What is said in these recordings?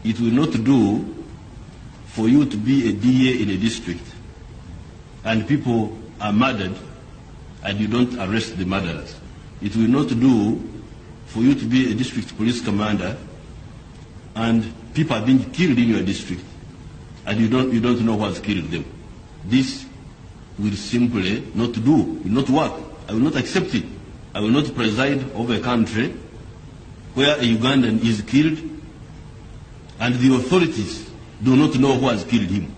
it will not do for you to be a DA in a district and people are murdered and you don't arrest the murderers. It will not do for you to be a district police commander and people are being killed in your district and you don't know what's killed them. This will simply not do, will not work. I will not accept it. I will not preside over a country where a Ugandan is killed and the authorities do not know who has killed him.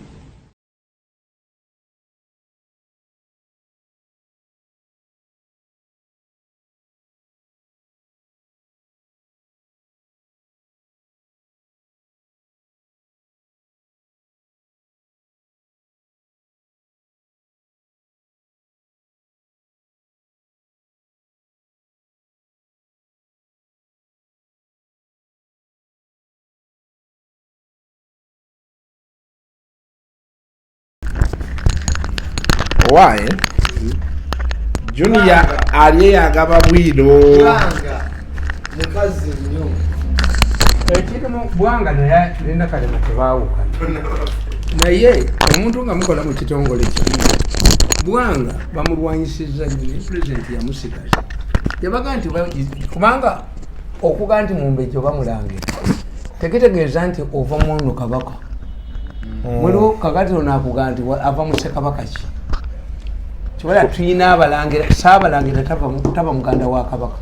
Why? Junior aliye agaba bwido. Mukazi nnyo. Ekirimu Bwanga naye linda kalema tebaawukana. Naye omuntu nga mukola mu kitongole kimu. Bwanga bamulwanyisizza nnyo pulezidenti yamusigaza. Yabaga nti kubanga okuga nti Mumbejja bamulangira. Tekitegeeza nti ova mu ono Kabaka. Waliwo kakati ono akuga nti ava mu Ssekabaka ki. Wala tuyina abalangira saabalangira taba muganda wa Kabaka.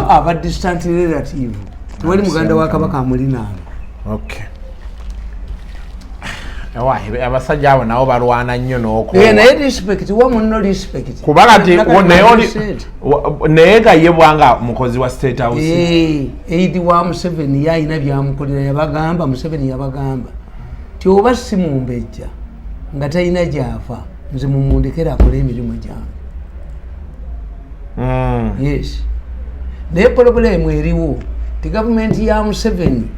Aba distant relative. Wali muganda wa Kabaka amulina. Okay. Ewa abasajja abo nabo balwana nnyo n'oko. Naye respect wamu no respect. Kubanga ti naye nga ye Bwanga mukozi wa State House. Eidi wa Museveni yayina byamukolera yabagamba Museveni yabagamba. Ti oba si Mumbejja nga talina gy'afa. Nze mumundekera akola emirimu gyange. Yes. Naye problemu eriwo ti gavumenti ya Museveni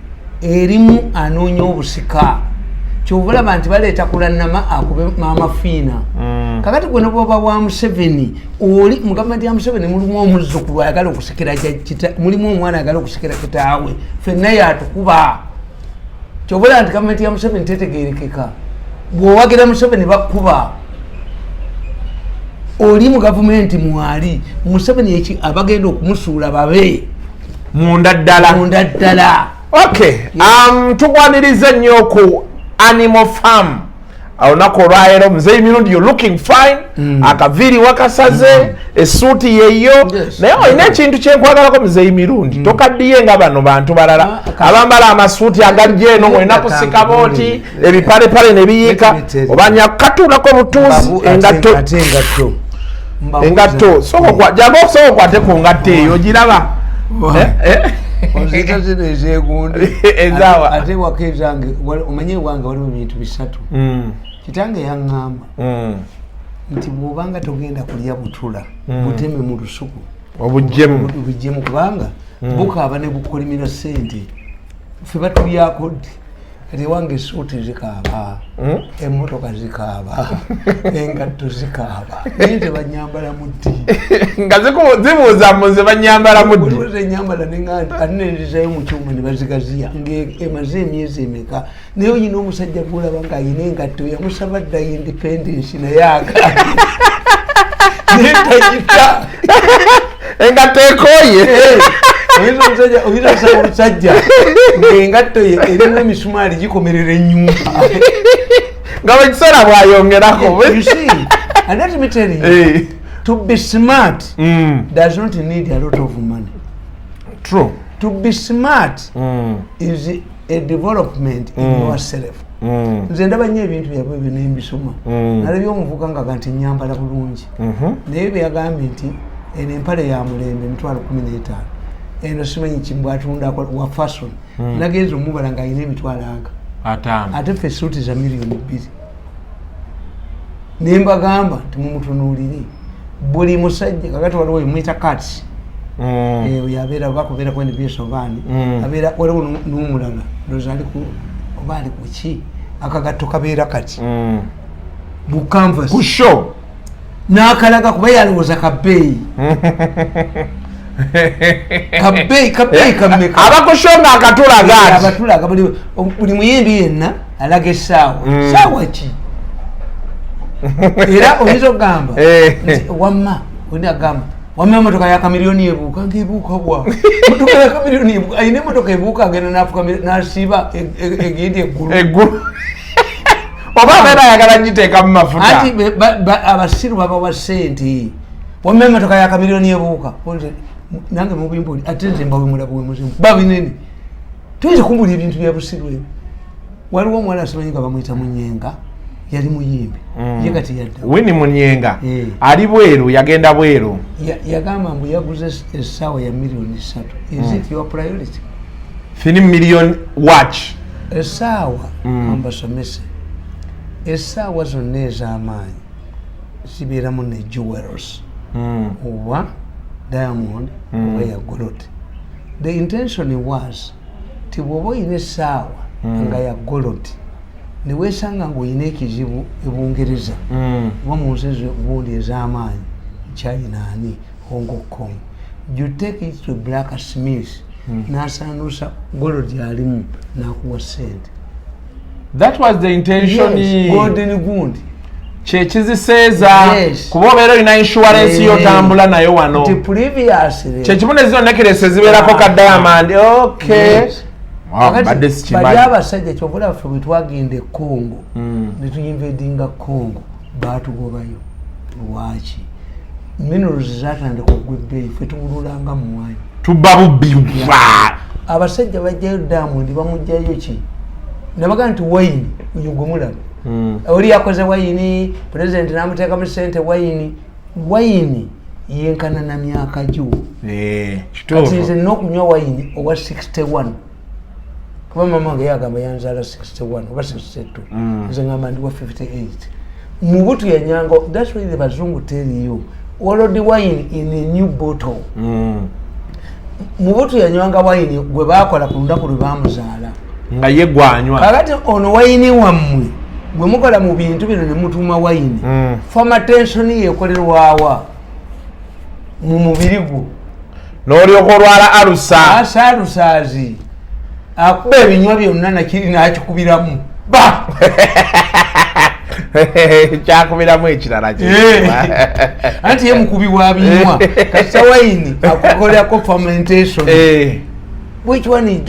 erimu anoonya obusika. Kyobulaba nti baleeta kulannama akube amafiina. Kakati gwe noboba wa Museveni oli mu gavumenti ya Museveni mulimu omuzzukulu ayagala okusikira mulimu omwana ayagala okusikira kitaawe ffenna yatukuba. Kyobulaba nti gavumenti ya Museveni tetegeerekeka. Bw'owagira Museveni bakkuba. Oli mu gavumenti mwali Museveni eki abagenda okumusuula babe munda ddala. Okay. Tugwaniriza nnyo ku Animal Farm. Olunaku olwaleero Muzeeyi Mirundi you're looking fine. Akaviiri wakasaze essuuti yeyo. Naye olina ekintu kyenkwagalako Muzeeyi Mirundi. Tokaddiye nga bano bantu balala abambala amasuuti agali eno olina kusika booti ebipalepale ne biyiika obanya kukatuulako butuuzi engatto jaga osobola okwate ku ngatto eyo ogiraba Ozita zino ezeegundi ezawa ate wakezange omanye wange waliwo ebintu bisatu. Kitange yaŋŋamba nti bw'obanga togenda kulya butula buteme mu lusuku obugyemu kubanga bukaaba ne bukolimira ssente ffe batulyako ddi kati wange essuuti zikaaba emmotoka zikaaba engatto zikaaba naye tebanyambala mu ddi nga zibuuza mu ze banyambala mu ddi oliwo zenyambala neŋŋanti ate nenzizayo mu kyuma ne bazigaziya ng'emaze emyezi emeka naye oyina omusajja gwolaba ng'ayina engatto yamusaba ddayo independence naye agaana naye tagita engatto ekooye oyinza saba omusajja ng'engatto ye erimu emisumaali gikomerera ennyumba nga bwe kiseera bwayongerako. And let me tell you, to be smart does not need a lot of money. True. To be smart is a development in yourself. Nze ndaba nnyo ebintu byabwe byo nembisoma nalabye omuvuka nga ganti nyambala bulungi naye byagambye nti eno empale ya mulembe emitwalo 15 eno simanyi kimbwatundako wa fashion nagenza omubala ng'ayina emitwalo aga ate ffe essuuti za miliyoni 2 ne mbagamba nti mumutunuulire buli musajja kakati waliwo emwita kati eyo yabeera bakubeera ku NBS obaani abeera waliwo n'omulala ndowooza ali ku oba ali ku ki akagatto kabeera kati bu canvas ku show n'akalaga kuba yalowooza kabbeeyi kabei kameka abakushonga akatulaga abatulaga buli muyimbi yenna alaga essaawa saawa ki era oyinza okugamba wamma ondi agamba wamma emotoka ya kamiliyoni ebuuka ngaebuuka bwa motoka ya kamiliyoni ebuuka ayina emotoka ebuuka agenda nafuka nasiba egenda eggulu oba abeera ayagala ngiteeka mu mafuta anti abasiru babawa ssente wamma emotoka ya kamiliyoni ebuuka nange mubimbuli ate nze mbawemulabu wemuzimu babinene tuyinza kumbula ebintu bya busiru ebyo waliwo omuwala asimanyi nga bamwyita Munyenga yali muyimbi ye kati yadda Winnie Munyenga ali bweru yagenda bweru yagamba mbu yaguze essaawa ya miliyoni 3 is it your priority 3 million watch essaawa ambasomese essaawa zonna ez'amaanyi zibeeramu ne jewels oba Diamond oba ya Gold. The intention was ti bwoba oyina essaawa nga ya Gold ne weesanga ng'olina ekizibu ebungereza oba mu nsi obundi ez'amaanyi China ani Hong Kong, you take it to blacksmith n'asaanuusa Gold alimu n'akuwa ssente. That was the intention. Yes, golden gundi kyekiziseeza kuba obeera olina insurance yotambula nayo wano kyekimune zino necklace zibeerako ka diamond badde sikimanyi bali abasajja kyobula ffe bwe twagenda e Congo ne tuyinvadinga Congo baatugobayo lwaki minerals zatandika okugwa ebbeeyi ffe tuwululanga muwanyi tubba bubbi abasajja bajjayo Diamond bamugjayo ki nabaga nti wayini uyugomulaba oli yakoze wayini president namuteekamu ssente wayini yenkana na myaka gyo kati nze n'okunywa wayini owa 61 kuba mama wange yagamba yanzaala 61 oba 62 nze ngamba ndi wa 58 mu butu yanyanga. That's why the bazungu tell you already wine in a new bottle mu butu yanywanga wayini gwe baakola ku lunaku lwe baamuzaala nga ye gwanywa kakati ono wayini wammwe gwe mukola mu bintu bino ne mutuuma wayini fermentation yekolerwawa mu mubiri gwo n'olyoka olwala alusaazi akuba ebinywa byonna nakiri n'akikubiramu kyakubiramu ekirala anti ye mukubi wa binywa kasita wayini akukolerako fermentation. Which one is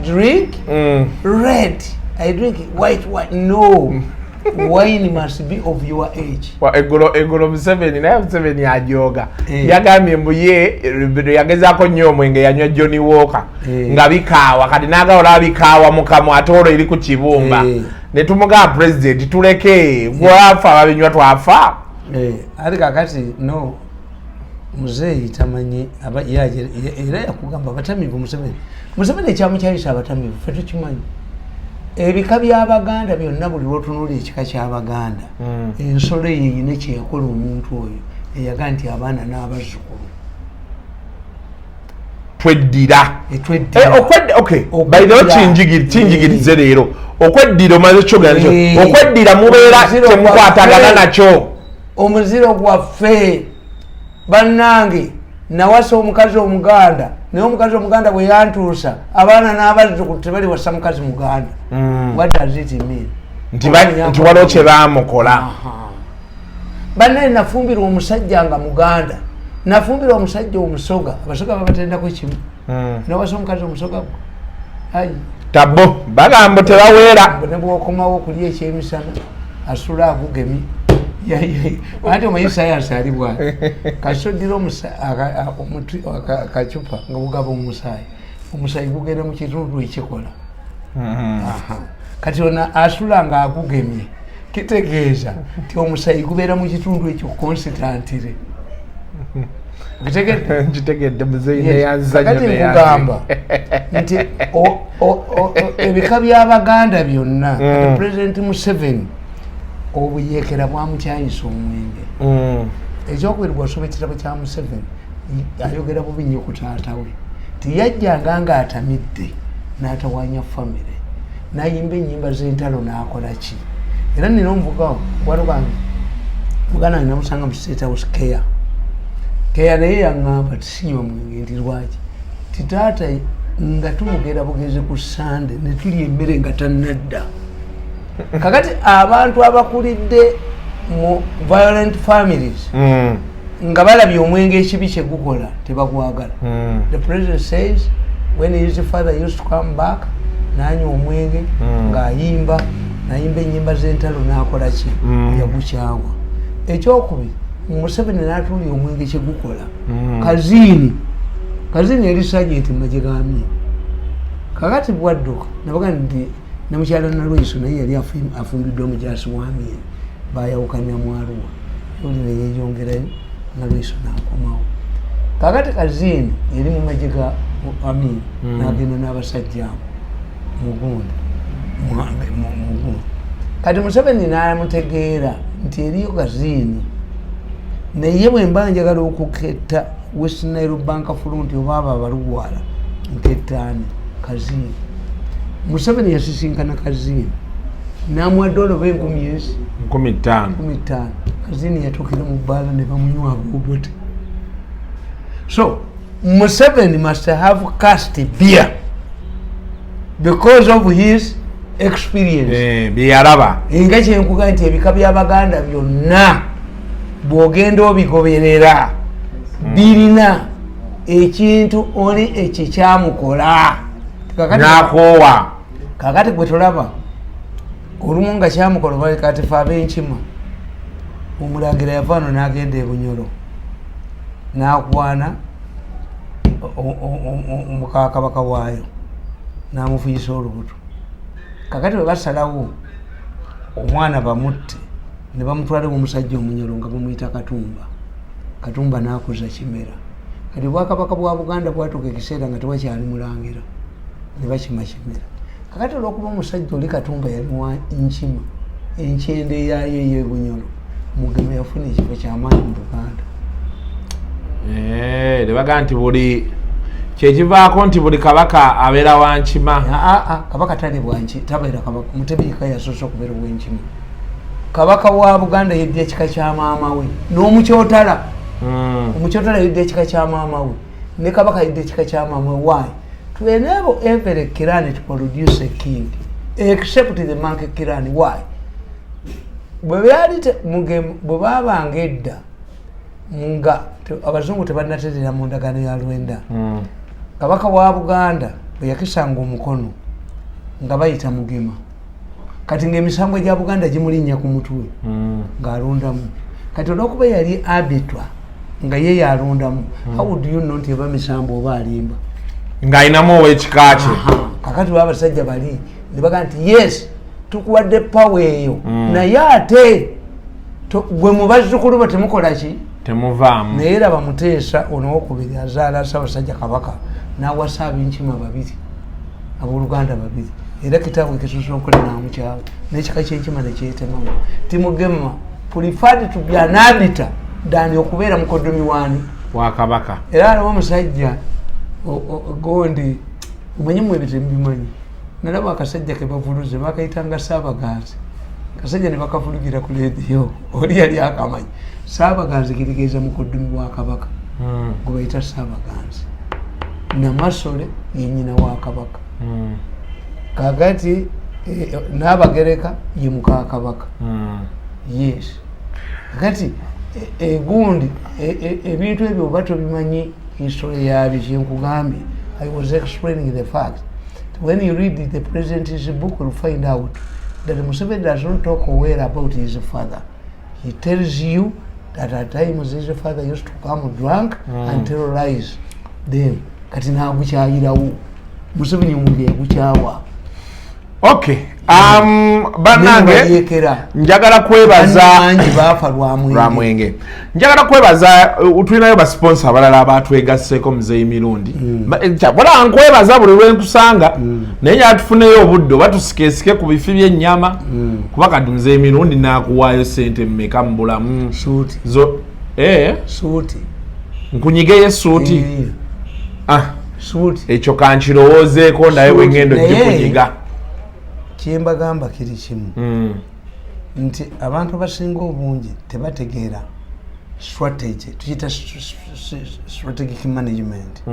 drink? Red. I drink white wine. No. Wine must be of your age. Egolo Museveni naye Museveni ajoga yagambye mbu ye yagezaako nnyo omwenge yanywa Johnny Walker nga bikaawa kati naagaola bikaawa mukamu ate olwo eri ku kibumba ne tumugamba president tuleke gwafa ababinywa twafa ate kakati no muzeeyi tamanyi era yakugamba abatamivu Museveni ekyamukyayisa abatamivu ffe tukimanyi ebika by'Abaganda byonna buli lwotunula ekika ky'Abaganda ensolo eyo eyina kyeyakola omuntu oyo eyaga nti abaana n'abazzukulu tweddira by the way kinjigirize leero okweddira omaze kyogera nakyo okweddira mubeera temukwatagana nakyo omuziro gwaffe bannange nawasa omukazi omuganda naye omukazi omuganda bwe yantuusa abaana n'abazzukulu tebali wasa mukazi muganda. What does it mean? nti waliwo kye baamukola bannaye nafumbirwa omusajja nga muganda nafumbirwa omusajja omusoga abasoga babatendako kimu nawasa omukazi omusoga ayi tabo bagamba tebaweera ne bwokomawo okulya ekyemisana asula agugemi ate omanyi sayansi ali bwati kasodira akacupa nga bugaba omusaayi gugenda mu kitundu ekikola kati ona asula nga agugemye kitegeeza ti omusaayi gubeera mu kitundu ekyo konsitantire nkitegedde muzeyineyanzakati nkugamba nti ebika by'Abaganda byonna President Museveni obuyeekera bwamukyayisa omwenge ekyokubiri bw'osoma ekitabo kya Museveni ayogera bubi nnyo ku taata we tiyajjanga ng'atamidde n'atawanya famire n'ayimba ennyimba z'entalo n'akola ki era nina omuvugawo wali wange muganda namusanga mu State House Care keya naye yaŋŋamba tisinywa mwenge nti lwaki titaata nga tumugera bugezi ku Sande ne tulya emmere nga tannadda kakati abantu abakulidde mu violent families nga balabye omwenge ekibi kye gukola tebagwagala. The president says when his father used to come back nanywa omwenge ng'ayimba nayimba ennyimba z'entalo n'akola ki yagukyawa. Ekyokubiri Museveni n'atuulya omwenge kye gukola. Kazini yali sajenti majegamye kakati bwadduka nabaga nti namukyala Nalweyiso naye yali afumbiddwa omujaasi w'Amin bayawukanya mu Arua oli ne yeeyongerayo Nalweyiso n'akomawo. Kakati Kazini yali mu magye ga Amin n'agenda n'abasajja mugunda kati Museveni n'amutegeera nti eriyo Kazini naye bwe mba njagala okuketta West Nile Bank Front oba abo abalugwala nkettaani Kazini. Museveni yasisinkana Kazini n'amuwa dola oba 15,000. Kazini yatuukira mu bbaala ne bamunywa abobote. So Museveni must have cast beer because of his experience. Byeyalaba nga kyenkuga nti ebika by'Abaganda byonna bw'ogenda obigoberera birina ekintu oli ekikyamukola nakoowa. kakati gwe tulaba olumu nga kyamukola balikati fe ab'enkima omulangira yavaano n'agenda e Bunyoro n'akwana omukakabaka waayo n'amufiisa olubuto. kakati bwe basalawo omwana bamutte ne bamutwala omusajja Omunyoro nga bamuyita Katumba n'akuza Kimera. Kati Bwakabaka bwa Buganda bwatuuka ekiseera nga tewakyali mulangira ne bakima Kimera. Kakati olw'okuba omusajja oli Katumba yali wa Nkima enkyende yaayo ey'e Bunyoro Mugema yafuna ekifo ky'amaanyi mu Buganda. Ne baga nti buli kyekivaako nti buli kabaka abeera wa Nkima. Kabaka tabeera kabaka. Mutebeeka yasoose okubeera ow'Enkima. Kabaka wa Buganda yedde ekika kya maama we n'omukyotala. Omukyotala yedde ekika kya maama we ne kabaka yedde ekika kya maama we. Why? To enable every Kirani to produce a king except the Manke Kirani. Why? Bwe baabanga edda nga abazungu tebannaterera mu ndagaano ya Lwenda kabaka wa Buganda bwe yakisanga omukono nga bayita Mugema kati ng'emisango gya Buganda gimulinnya ku mutwe ng'alondamu. Kati olw'okuba yali abitwa nga ye yalondamu, how would you know nti eba misambo oba alimba ng'ayinamu ow'ekika kye? Kakati baba abasajja bali ne baga nti yes tukuwadde pawa eyo naye ate gwe mubazzukulu ba temukola ki temuvaamu. naye era bamuteesa onowokubiri azaala Ssaabasajja Kabaka n'awasa ab'Enkima 2 abooluganda 2 era kitaabu ekisusonkole n'amukyawa n'ekika ky'Enkima ne kyetemamu. Timugema preferred to be an arbiter than okubeera mukoddomi waani wa Kabaka. Era aliwo omusajja gondi omanyimu ebyo temubimanyi nalaba akasajja ke bavuluze bakayitanga Ssaabagazi. Kasajja ne bakavulugira ku leediyo oli yali akamanyi. Ssaabagazi kitegeeza mukoddomi wa Kabaka gwe bayita Ssaabagazi. Namasole ye nnyina wa Kabaka. Kakati Naabagereka ye muka Kabaka. Yes. Kakati gundi ebintu ebyo oba tobimanyi history yabyo kyenkugambye. I was explaining the fact. When you read the president's book, you'll find out that Museveni does not talk aware about his father. He tells you that at times his father used to come drunk and terrorize them. Kati naagukyayirawo Museveni omuntu yagukyawa. Okay. Bannange njagala kwebaza baafa lwamwenge. Njagala kwebaza tulinayo ba sponsor abalala abatwegasseko Muzeeyi Mirundi. Wala nkwebaza buli lwe nkusanga naye atufuneyo obudde batusikesike ku bifi by'ennyama kuba kati Muzeeyi Mirundi nakuwaayo sente mmeka mu bulamu. Suuti. Suuti. Nkunyigeye suuti. Suuti. Ekyo kankirowoozeeko naye bwe ngendo gikunyiga. Kyembagamba kiri kimu nti abantu abasinga obungi tebategeera strategy tukita strategic management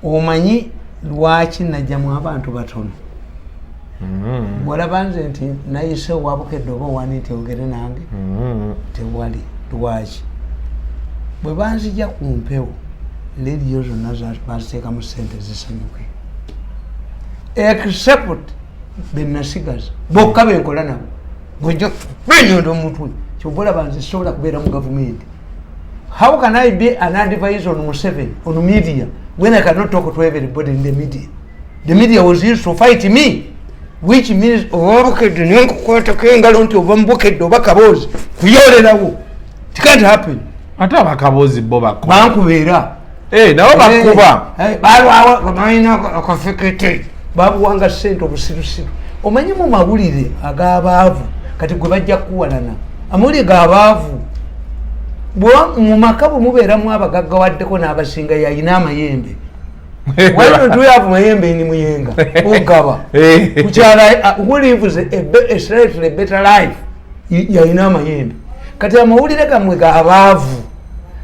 omanyi lwaki najjamu abantu batono bwolaba nze nti nayise wabukedde oba wani nti ogere nange tewali lwaki bwe banzija ku mpewo leediyo zonna baziteekamu sente zisanyuke except benasigaza bokka benkola nabo bwejjo benyondo omutwe kyobolaba nze sobola kubeera mu gavumenti. How can I be an advisor on Museveni, on media, when I cannot talk to everybody in the media? The media was used to fight me, which means it can't happen. Ata bakabozi bo bako bankubera nabo bakuba akafekete babuwanga sente obusirusiru. Omanyi mu mawulire ag'abaavu kati gwe bajja kuwalana amawulire g'abaavu mu maka bwe mubeeramu abagaggawaddeko n'abasinga yayina amayembe. Why don't we have mayembe ni muyenga ogaba kukyala who lives a slightly better life yayina amayembe kati amawulire gamwe g'abaavu.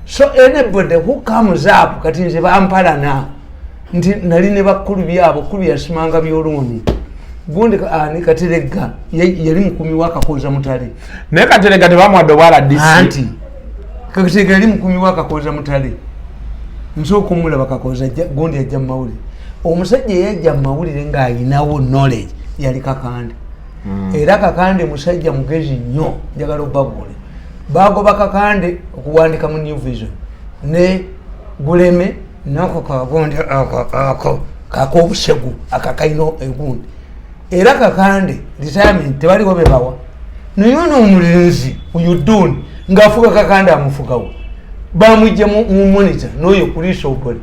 So anybody who comes up kati nze bampalana nti nali ne bakkulu byabo kulu yasimanga byolumi gundi ani Katerega yali mukumi wakakoza mutale naye Katerega tebamwadde bwala DC anti Katerega yali mukumi wakakoza mutale nsoko mula bakakoza gundi yajja mawulire omusajja yajja mawulire nga ayinawo knowledge yali Kakande era Kakande musajja mugezi nnyo njagala obabule bagoba Kakande okuwandika mu New Vision ne Buleme nako kagonde ako kakobusegu akakaino egundi era Kakande retirement tebaliwo bebawa naye omulenzi uyuduni ngafuka Kakande amufukawo bamujja mu monitor noyo kulisa okole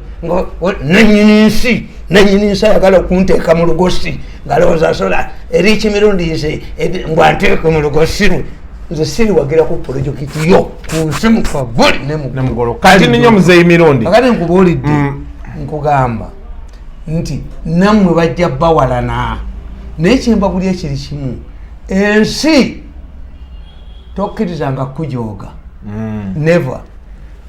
nanyinisi ayagala kunteeka mu lugosi ngaloza sola eri kimirundi nze ngwanteeke mu lugosi nze siri wagira ku projekiti yo kunsi mukagoli nemugolo kati ninyo muzeyi mirundi akati nkubuulidde nkugamba nti nammwe bajja bawalana naye kyembagulya kiri kimu ensi tokkirizanga kujooga never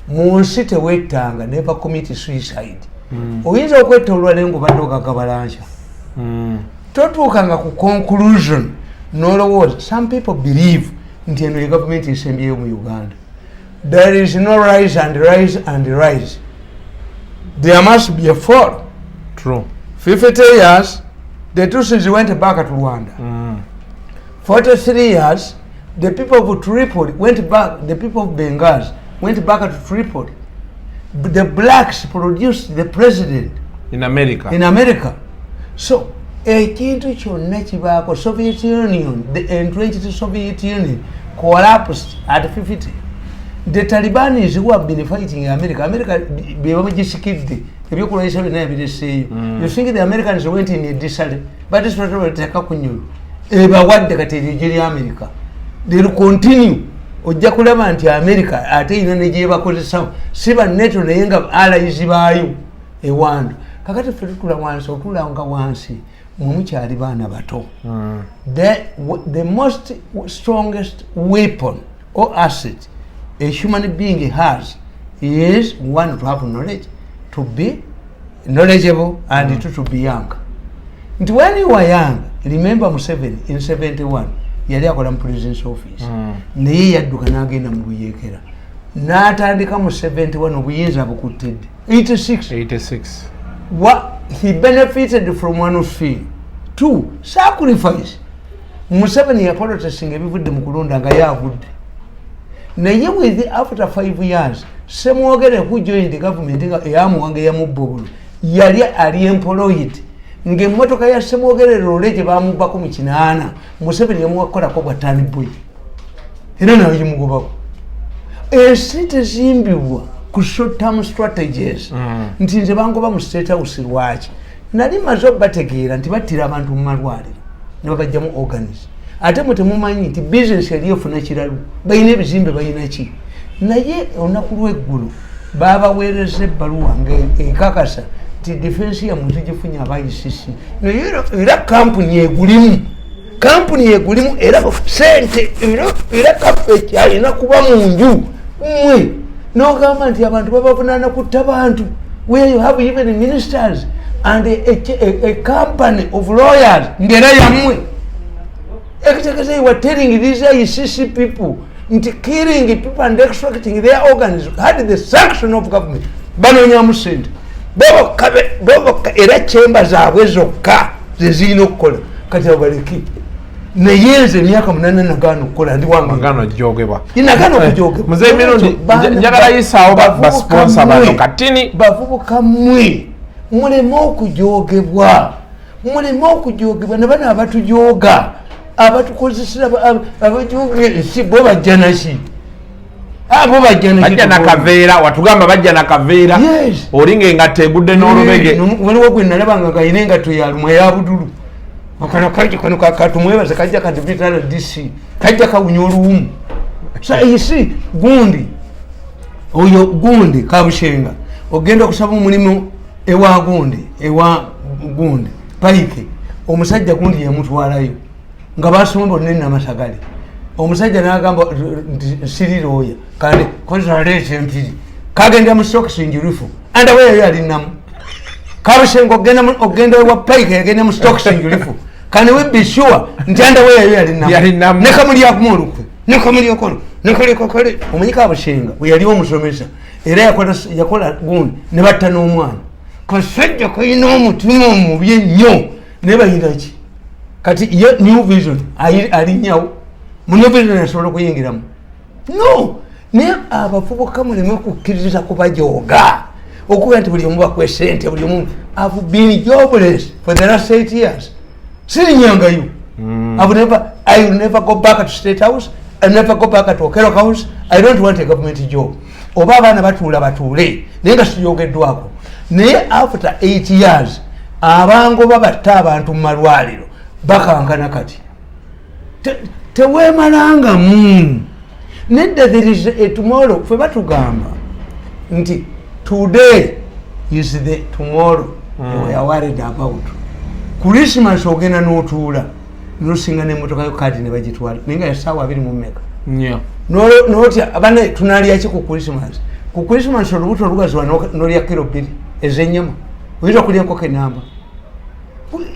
mu nsi tewettanga never commit suicide oyinza okwetolwa naye ngobadde ogagabalanca totuukanga ku conclusion nolowooza. Some people believe nti eno ye gavumenti esembyeyo mu Uganda. There is no rise and rise and rise. There must be a fall. True. 50 years the Tutsis went back to Rwanda. 43 years the people of Tripoli went back, the people of Benghazi went back to Tripoli. The blacks produced the president in America. So ekintu kyonna kibaako. Soviet Union, the entrenched Soviet Union collapsed at 50. The Taliban who have been fighting America bebamugisikidde ebyokulwanyisa byonna yabireseeyo. You think the Americans went in a disarray, but it's not what they kunyulu ebawadde kati eryo lya America. They will continue. Ojja kulaba nti America ate ina negyebakozesa si ba NATO naye nga allies baayo ewanda. Kakati ffe tutula wansi otulanga wansi mumukyali baana bato. The most strongest weapon or asset a human being has is one, to have knowledge, to be knowledgeable, and to be young. And when you were young, remember Museveni in 71 yali akola mu president's office naye yadduka n'agenda mu Buyekera n'atandika mu 71 obuyinza bukuttedde 86. What he benefited from one thing. 2, sacrifice. Museveni yapolitisinga ebivudde mu kulonda nga yagudde naye with after 5 years Semwogere who joined the government nga eyamuwanga eyamubbobulo yali ali employed ng'emmotoka ya Semwogere lole gye bamubbako mu 8 Museveni yamuwakolako bwa taniboy era nayo yimugobako. Ensi tezimbibwa ku short term strategies nti nze bangoba mu state house lwaki nali maze bategeera nti battira abantu mu malwaliro ne babajjamu organize ate mwe temumanyi nti business yali efuna kiralu balina ebizimbe balina ki naye olunaku lw'eggulu babaweereza ebbaluwa ng'ekakasa nti defense ya muntu gifunye aba ICC era kampuni egulimu era sente era kaffe kyalina kuba mu nju mwe nogamba nti abantu babavunana kutta bantu where you have even ministers and a company of lawyers ngera yamwe ekitegeeza you were telling these ICC people nti killing people and extracting their organs had the sanction of government banonyamu sente boboka era chemba zaabwe zokka zezirina okukola kati abaleki naye nze emyaka 8 nagaana okukola ndi wangano jogebwa inagaana okujogebwa muze mirundi njagala yisaawo basponsa bano katini bavubuka mmwe muleme okujogebwa ne bano abatujoga abatukozesera abajoga ensi bo bajja naki abo bajja nakaveera watugamba bajja nakaveera olinga engato egudde n'olubege waliwo gwe nalabanga gayina engato yalumwa eyabudulu akana kaji kano katumwebaza kajja kadibitala DC kajja kawunya oluwumu sa isi gundi kabushenga ogenda okusaba omulimu ewa gundi paike omusajja gundi yamutwalayo nga basomba nene namasagale omusajja n'agamba siriroya kandi kozaleeta empiri kagenda mu stokising rifu andaweeyo yalinamu kabushenga ogenda wa paike yagenda mu stokising rifu kandi we be sure nti andaweeyo yalinamu nekamulyakumolukwe nekalikokole omanyi kabushenga bwe yali omusomesa era yakola gundi ne batta n'omwana kasajja kayina omutima omubi ennyo naye bayinaki kati ye new vision alinyawo mu new vision asobola okuyingiramu no naye abavubuka muleme kukkiririza kubajooga okuba nti buli omu bakwe sente buli omu have been jobless for the last 8 years sirinyangayo I will never go back to State House. I never go back to Okero House. I don't want a government job. Oba abaana batuule naye nga siyogeddwako naye after 8 years abango babatta abantu mu malwaliro bakankana kati teweemalanga nedda there is a tomorrow fe batugamba nti today is the tomorrow we are worried about. Christmas ogenda n'otuula nosinga n'emmotoka yo kati ne bagitwala naye nga yasaawa 2 mu mmeka notya abana tunalya ki ku Christmas olubuto olugazibwa n'olya kilo 2 ez'ennyama oyinza okulya enkoko enamba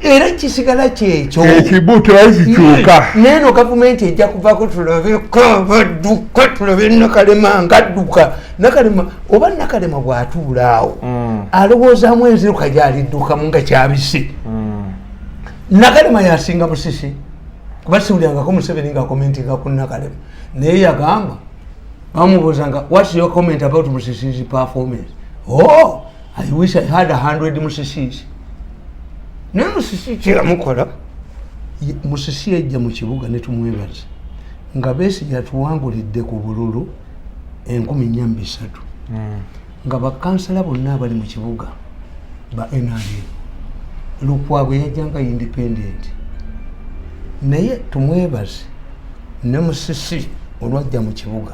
era kisigala kyekyo ekibuto azikyuka neno gavumenti ejja kuvaako tulabeko badduka tulabe Nakalema ngadduka Nakalema oba Nakalema bw'atuulaawo alowoozaamu enziruka gy'aliddukamu nga kyabisi Nakalema yasinga Musisi kuba siwulyangako Museveni ng'akomentinga ku Nakalema naye yagamba bamubuuzanga what's your comment about Musisi's performance? Oh, I wish I had 100 Musisi's. Naye Musisi kyeyamukola Musisi yajja mu kibuga ne tumwebaza nga Besigye yatuwangulidde ku bululu 14,300 nga bakansala bonna abali mu kibuga ba NRM Lukwago yajjanga independent naye tumwebaze ne Musisi olwajja mu kibuga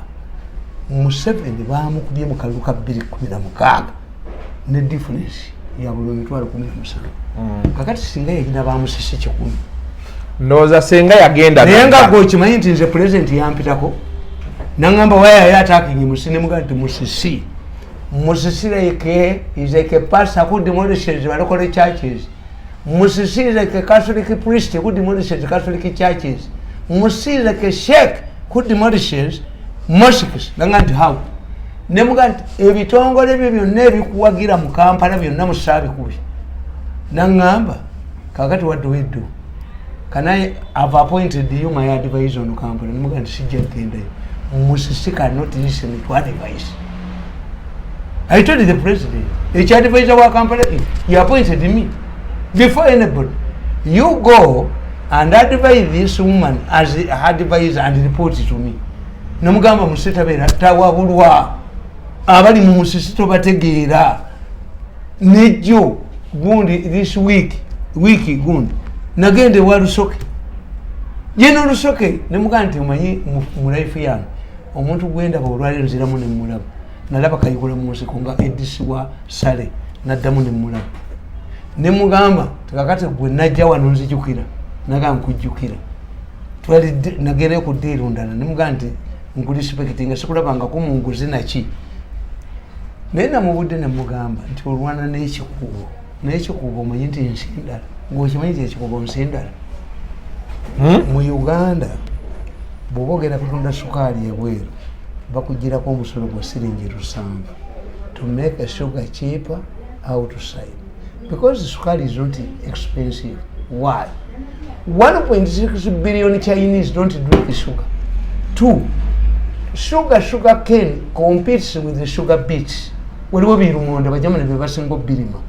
Museveni baamukubye mu kalulu ka 216 ne difference ya buli 17,000 kakati singa yagenda bamusisi 10 ndowooza senga yagenda naye nga gwokimanyi nti nze president yampitako nangamba waya yataakingi Musisi ne mugamba nti Musisi like is like a pastor who demolishes local churches. Musisi is like a Catholic priest who demolishes Catholic churches. Musisi is like a sheikh who demolishes mosques. Nangamba how nemugamba ebitongole byo byonna ebikuwagira mu Kampala byonna musabikubi nangamba kakati what do we do? Can I have appointed you my advisor on Kampala? Nemugamba sijja kgendayo. Musisi cannot listen to advice. I told the president, the advisor wa Kampala, he appointed me before anybody. You go and advise this woman as advisor and report it to me. Namugamba Musita bera tawabulwa abali mu Musisi tobategeera nejo gundi this wiki gundi nagende wa Lusoke jeno Lusoke nemugamba nti omanyi mu life yange omuntu gwenda olwali nziramu ne mulaba nalaba kayigula mu nsiko nga edisi wa Sale naddamu ne mulaba nemugamba kakati gwe najja wano nzijukira nagamba kujjukira twali nagere ku deal ndala nemugamba nti nkulisipekitinga sikulabangako munguzi naki naye namubudde nemugamba nti olwana n'ekikuubo omanyi nti nsindala ngaokimanyi nti ekikuubo nsindala mu Uganda bw'oba ogenda kutunda sukaali ebweru bakugirako omusolo gwa siringi 7 to make a sugar cheaper outside because sukaali is not expensive. Why? 1.6 billion Chinese don't drink sugar. 2, sugar cane competes with the sugar beets. Waliwo birumonde bajamane bebasingo birima.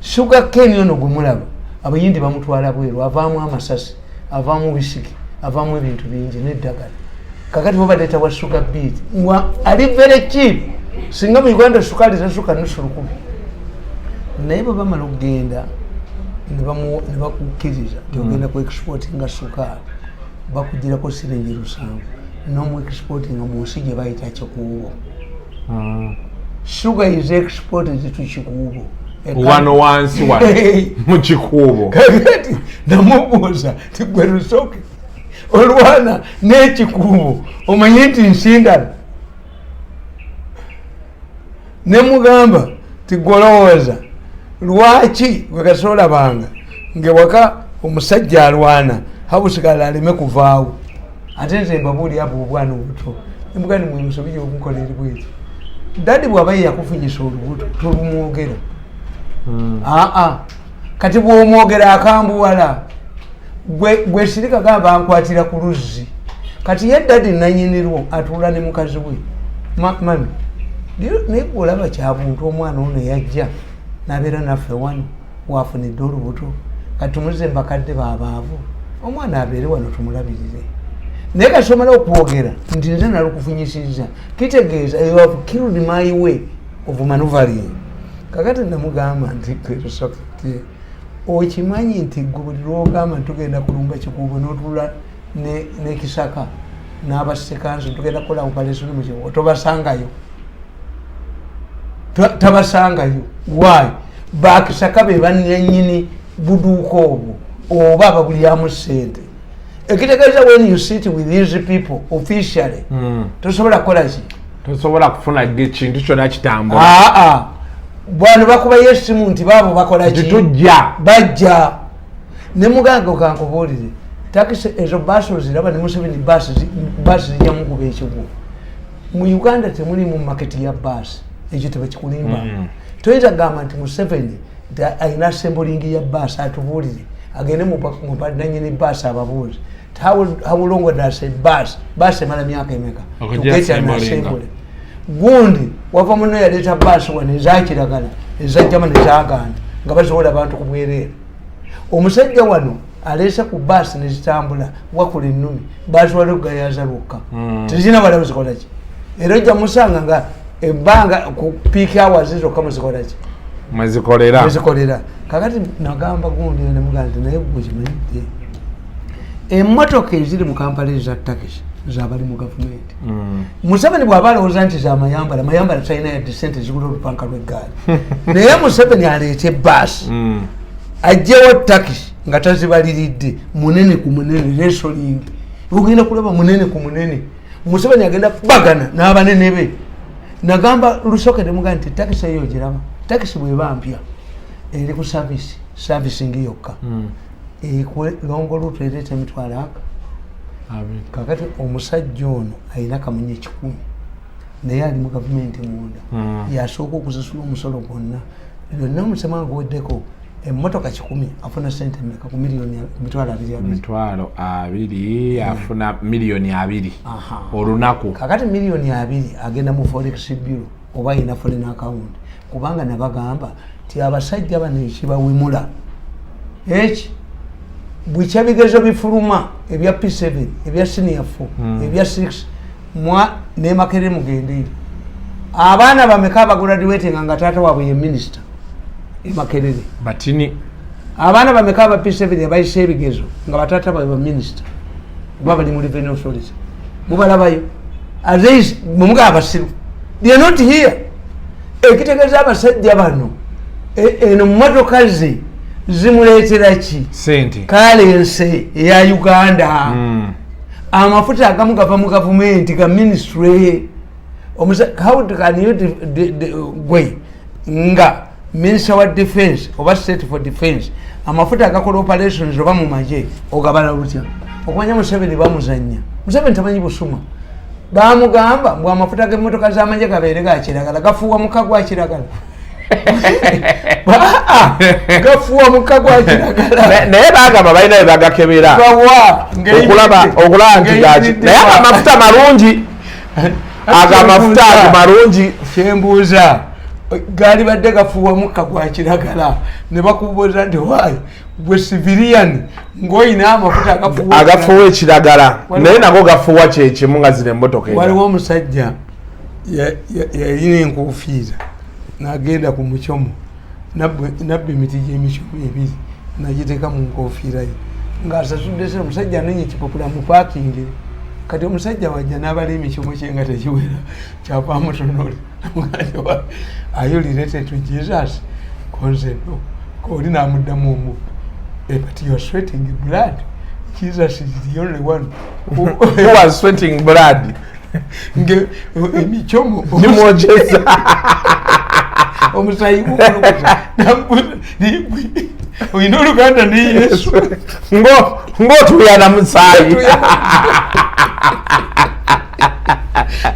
Sugar cane yono gumulaba abayindi bamutwala bweru avaamu amasasi avaamu bisiki avaamu ebintu bingi n'eddagala kakati babadeta wa sugar beet ali very cheap singa mu Uganda sukaali zasuka nusu 10 naye bwe bamala okugenda ne bakukkiriza tiogenda ku exportinga sukaali bakugirako siringi 7 nomu exportinga mu nsi gye bayita kikuubo. Sugar is exported to kikuubo wano wansi wa mu kikuubo kakati namubuuza ti gwe Lusoke olwana n'ekikuubo omanyi nti nsindala nemugamba ti golowooza lwaki wekasola banga ngewaka omusajja alwana habusigala aleme kuvaawo ate nze mbabuuli abo obwana obuto nemugani mwe musobi gyomukolera bweki dadi bw'aba yakufunyisa olubuto tolumwogera kati bw'omwogera akambuwala gwe sirika gamba ankwatira ku luzzi kati ye dadi nanyinirwo atuula ne mukazi we mami naye olaba kyabuntu omwana ono yajja nabeera naffe wano wafunidde olubuto kati tumuze mbakadde babaavu omwana abeere wano tumulabirire naye kasomala okwogera nti nze nalukufunyisiza kitegeeza you have killed my way of maneuvering. Kakati namugamba nti Lusoke okimanyi nti gwe buli lwogamba ntugenda kulumba kikuubo n'otula ne Kisaka n'abasekansi tugenda kukola operation mu kikuubo tobasangayo tabasangayo. Why? Bakisaka be banyini buduuka obwo oba ababulyamu ssente ekitegeeza when you sit with these people officially tosobola kukola ki tosobola kufuna ekintu kyonna kitambula. Bwana bakubayo essimu nti baabo bakola ki tujja bajja ne muganga okankubuulire takisi ezo baasi oziraba ne Museveni baasi zijja mukuba ekigwo. Mu Uganda temuli mu maketi ya baasi ekyo tebakikulimba. Toyinza gamba nti Museveni ayina assembling ya baasi atubuulire agende mu nanyini baasi ababuuzi how long does a baasi emala myaka emeka to get an assembly. Gundi wava muno yaleeta baasi wano ezakiragala ezajjama nezaganda nga basobola abantu ku bwereere. Omusajja wano aleese ku baasi nezitambula wakula ennumi baasi wali okugayaza lwokka tezina balabu zikola ki era ojja musanga nga ebbanga ku peak hours zokka muzikolaki mwezikolera. Kakati nagamba gundi nemugamba nti naye gwe kimanyidde emmotoka eziri mu kampala eza takisi zabali mu gavumenti. Museveni bw'aba alowooza nti zamayambala talina yadde sente zigula olupanka lw'eggaali naye Museveni aleete baasi ajjewo takisi nga tazibaliridde munene ku munene resoling ogenda kulaba munene ku munene Museveni agenda bagana n'abanene be. Nagamba Lusoke nemugamba nti takisi eyo ogiraba takisi bw'eba mpya eri ku servicing yokka longo lutu ereeta emitwalo aka. Kakati omusajja ono alina kamunye 10 naye ali mu gavumenti munda yasooka okuzisula omusolo gwonna byonna omusemanga guweddeko emmotoka 10 afuna sente mmeka ku mitwalo 20 afuna miliyoni 2 olunaku. Kakati miliyoni 2 agenda mu forex bureau oba ayina foreign account kubanga nabagamba ti abasajja bano ekibawemula eki bwikyabigezo bifuluma ebya P7 ebya senior 4 ebya 6 mwa nemakere mugendere abaana bameka abagraduating nga taata waabwe ye minister emakerere batini abaana bameka aba P7 abayise ebigezo nga bataata baabwe minister kuba bali mu revenue authority mubalabayo azeis mumuga abasiru they are not here. Ekitegeeza abasajja bano eno mmotoka ze zimuleetera ki sente kalense eya Uganda amafuta agamu gava mu gavumenti ga ministry how can you gwe nga minister wa defense oba state for defense amafuta agakola operations oba mu maje ogabala lutya okumanya Museveni bamuzanya Museveni tamanyi busuma bamugamba mbwa amafuta g'emmotoka z'amanje gabeere ga kiragala gafuuwa muka gwa kiragala gafuuwa muka gwa kiragala naye bagamba balina bye bagakebera okulaba nti naye amafuta malungi agamafuta ago malungi kyembuuza gali badde gafuuwa muka gwa kiragala ne bakubuuza nti waayi gwe civilian ng'oyina amafuta agafuuwa ekiragala naye nago gafuuwa kyekimu nga zino emmotoka waliwo omusajja yalina enkofiira n'agenda ku mucomo nabba emiti gy'emicomo ebiri nagiteeka mu nkofiira ye ng'asasudde se omusajja anenye ekipapula mu paakingi kati omusajja wajja n'abala emicomo kye nga tekiwera kyavaamu tonole are you related to Jesus? Konse no. Kodi namuddamu omu. But you are sweating blood. Jesus is the only one who was sweating blood. Emichomo ni mojeza. Omusayi kukuza. Oyino Luganda ni Yesu. Ngo tuyana musayi.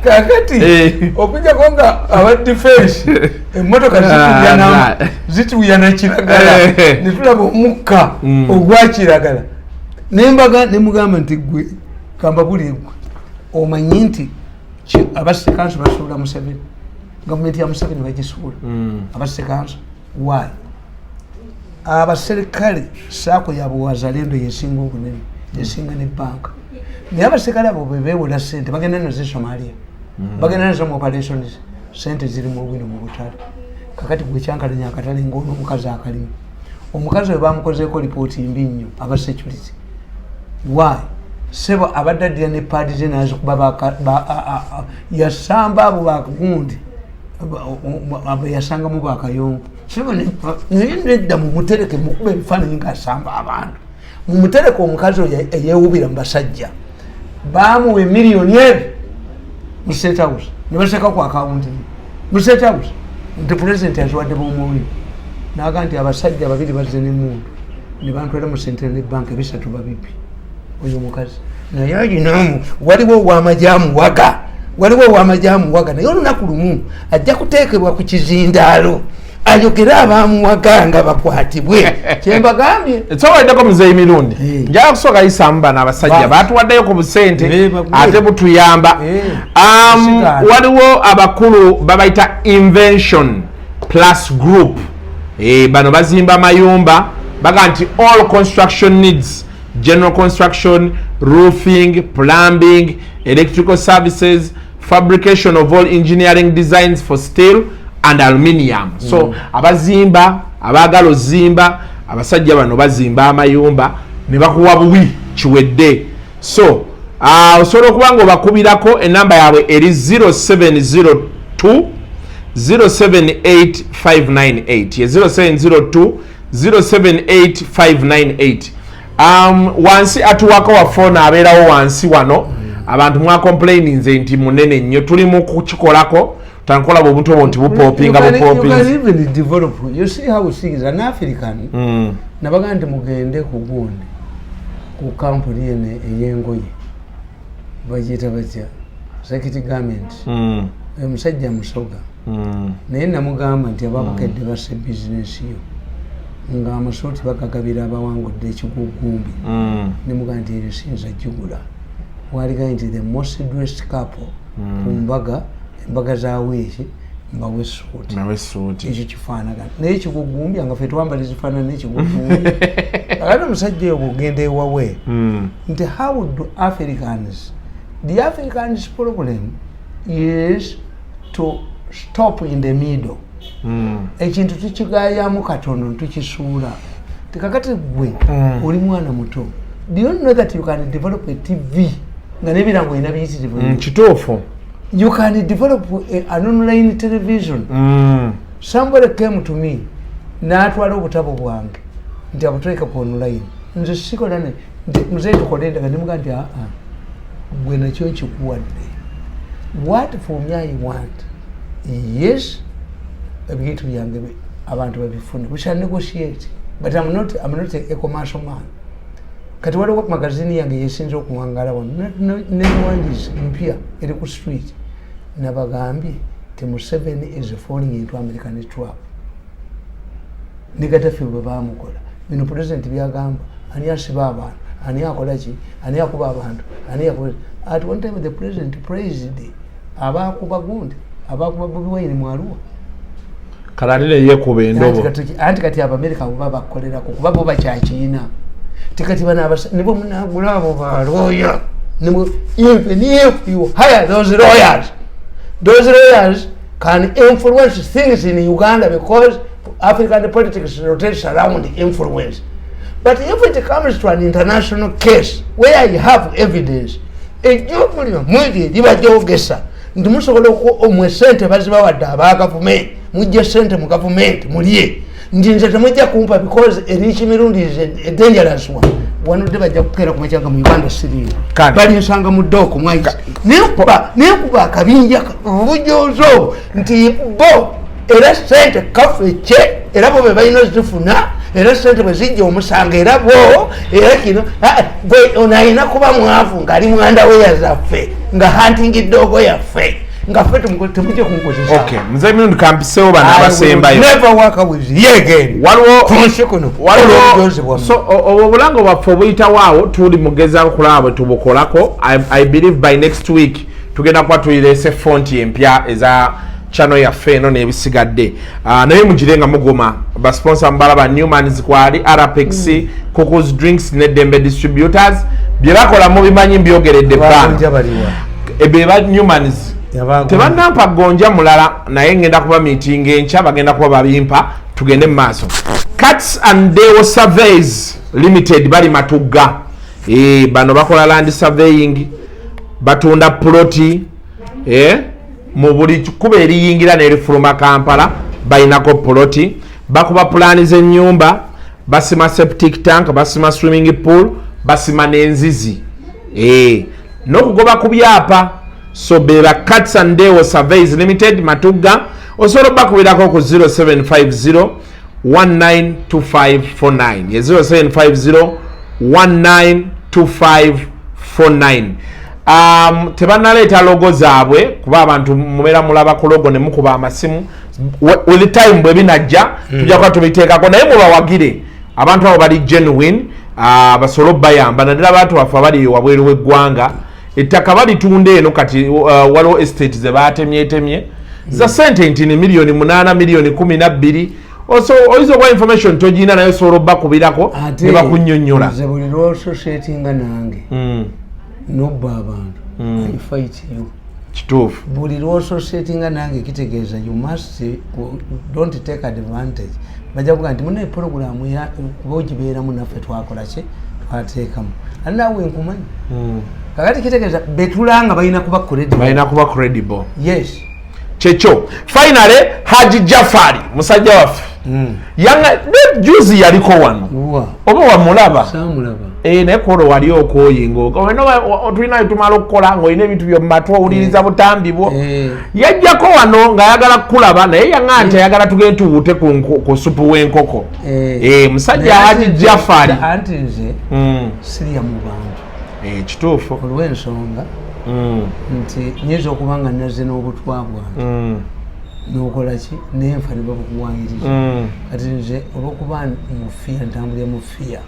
Kakati okujja konga aba defense emmotoka zituyana kiragala netulaba omukka ogwa kiragala nembaga nemugamba nti gwe kamba buli gwe omanyi nti abasikanso basuula Museveni gavumenti ya Museveni bagisuula abasikanso why abaserikale saako yabwe wazalendo yesinga obunene yesinga ne banka naye abaserikale abo bebewola sente bagenda nazo Somalia bagenda nazo mu operations sente ziri mu bwino mu butale kakati gwe kyankalanya akatale ng'ono omukazi akalimu omukazi we bamukozeeko lipooti mbi nnyo aba security why sebo abadde addira ne paadi ze nazo kuba yasamba abo bagundi yasangamu bakayongo sebo naye nedda mumutereke mukube ebifaananyi ng'asamba abantu mumutereke omukazi oyo eyewubira mu basajja bamuwa emiliyoni ebi mu State House ne baseka ku akawunti mu State House nti pulezidenti aziwadde b'omubiri naga nti abasajja babiri bazze n'emmundu ne bantwala mu Central Bank ebisatu babibbi oyo mukazi naye alinamu waliwo ow'amajaamuwaga naye olunaku lumu ajja kuteekebwa ku kizindaalo ayogere abamuwaga nga bakwatibwe kyembagambye ekyowaddeko muzeeyi mirundi njala kusooka yisaamu bano abasajja batuwaddeyo ku busente ate butuyamba waliwo abakulu babayita Invention Plus Group bano bazimba amayumba baga nti all construction needs general construction, roofing, plumbing, electrical services, fabrication of all engineering designs for steel and aluminium. So abazimba abagala ozimba abasajja bano bazimba amayumba ne bakuwa buwi kiwedde. So osobola okuba nga obakubirako enamba yaabwe eri 0702 078598 ye 0702 078598. Wansi atuwako wa phone abeerawo wansi wano abantu mwa complaininze nti munene nnyo tuli mu kukikolako tankola obuntu obwo nti bupopinga you can even develop. You see how things an African nabaga nti mugende ku gundi ku kampuni ene eyengoye bajita batya Security Garment musajja musoga naye namugamba nti ababukedde basse business yo nga amasoti bakagabira abawangudde ekigugumbi nemugamba nti ebyo siyinza jjugula waliga nti the most dressed couple ku embaga zaweeki mbawe suuti ekyo kifaanagana naye ekigugumbi nga fe twambala ezifaanana n'ekigugumbi ate omusajja oyo bwogenda ewawe nti how do Africans, the Africans problem is to stop in the middle. Ekintu tukigayamu katono tukisuula tekakati gwe oli mwana muto. Do you know that you can develop a TV nga nebirango ina biyitirivu kituufu? You can develop an online television. Somebody came to me n'atwala obutabo bwange nti abuteeka ku online nze sikola ne mzee tukolenda nga nemuga nti gwe nakyo nkikuwadde. What for me I want, yes, ebintu byange abantu babifune. We shall negotiate, but I'm not a commercial man. Kati waliwo magazini yange yesinza okuwangala wano newandiise mpya eri ku street nabagambye ti Museveni is falling into American trap. Negatafe bwe bamukola bino president byagamba ani asiba abantu ani akola ki ani akuba abantu ani akola. At one time the president praised abakuba gundi abakuba Bobi Wine mu Arua kalalire yekuba endobo anti kati Abamerika baba bakolerako kuba bo bakyakiina tikati bana nibo munagula abo baloya nibo even if you hire those lawyers can influence things in Uganda because African politics rotates around influence. But if it comes to an international case where you have evidence, ndi musobola omwe sente baziba wadde aba government mujje sente mu government mulye ndi nze temujja kumpa because erichi mirundi is a dangerous one. Wano de bajja kukera ku machanga mu Uganda siri bali nsanga mu doko mwayi nekuba akabinja obujozo nti bo era sente kafeche era bo bebalina zifuna era sente bwezijja omusanga era bo era kino gwe onayina kuba mwavu ngali mwanda we yazaffe nga hunting dogo yaffe nga ffe temujje kunkozesa. Okay, mzee mirundi kampisewo bana abasembayo never work with you again. Waliwo so obulango bwaffe obuyitawaawo tuli mugeza kulaba tubukolako. I believe by next week tugenda kuba tuyirese fonti empya eza channel yaffe eno n'ebisigadde naye mugirenga mugoma basponsor mbala ba Newmans kwali RPX Coco's Drinks ne Dembe Distributors bye bakola mu bimanyi mbyogeredde bana ebe ba Newmans tebanampa gonja mulala naye ngenda kuba meeting encha bagenda kuba babimpa tugende mu maaso. Cats and Deo Surveys Limited bali Matugga bano bakola land surveying batunda ploti mu buli kuba eriyingira n'erifuluma Kampala balinako ploti bakuba plani z'ennyumba basima septic tank basima swimming pool basima n'enzizi n'okugoba ku byapa. So beba Cats and Deo Surveys Limited Matugga osobola bakubirako ku 0750 192549 0750 192549. Tebanaleeta logo zaabwe kuba abantu mubera mulaba ku logo ne mukuba amasimu will time bwe binajja tujja kwa tubiteekako naye mubawagire abantu abo bali genuine basolo bayamba naddala abantu bafa bali wabweru w'eggwanga ettaka balitunda eno kati waliwo estate ze batemyetemye za sente ntini milioni 8 milioni 12 oyinza okuba information togina naye osobola obbakubirako ne bakunnyonnyola. Nze buli lw'ososietinga nange nobba abantu I fight you. Kituufu. Buli lw'ososietinga nange kitegeeza you must don't take advantage. Bajja kuga nti muna program ya kuba ogibeeramu naffe twakola ki twateekamu ani naawe nkumanyi kakati kitegeeza betulanga balina kuba credible. Yes. Checho finally Haji Jafari musajja waffe yanga juzi yaliko wano oba wamulaba naye kolo wali okoyingo tulina tumala okukola ng'olina ebintu byomumatwa owuliriza butambi bwo yajjako wano ng'ayagala kukulaba naye yaŋŋa nti ayagala tugende tuwute ku supu w'enkoko musajja Haji Jafari anti nze sirya mu bantu kituufu olw'ensonga nti nyinza okuba nga nazze n'obutwa bwange n'okola ki nenfa ne babukuwangiriza kati nze olw'okuba mufiya ntambulira mufiya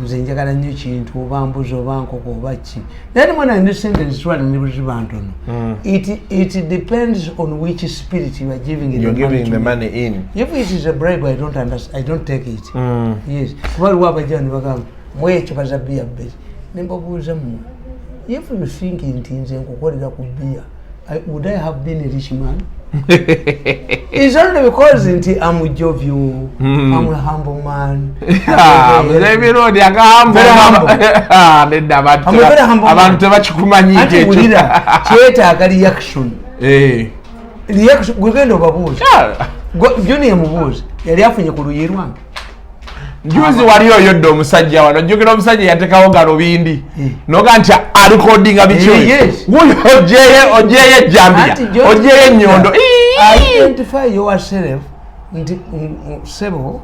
nze njagala nnyo kintu oba mbuzi oba nkoko oba ki naye nimwena ndi sente zitwala ne buziba ntono it depends on which spirit you are giving the money in. If it is a bribe I don't take it. Yes kuba aliwo abajja ne bagamba mwekyo bazabbiya bbezi ne mbabuuza mmwe if you think nti nze nkukolera ku bbiya would I have been a rich man? It's only because I'm with you, I'm a humble man. I'm very humble. Abantu bachikumanyije. Ati ulira kyetaaga reaction. Reaction gwegenda obabuuza. Junior mubuuza yali afunye ku luyi lwange. Njuzi wali oyodde omusajja wano njogera omusajja yatekawo galubindi noga nti alikodinga bicho ojeye jambia ojeye nyondo identify yourself nti sebo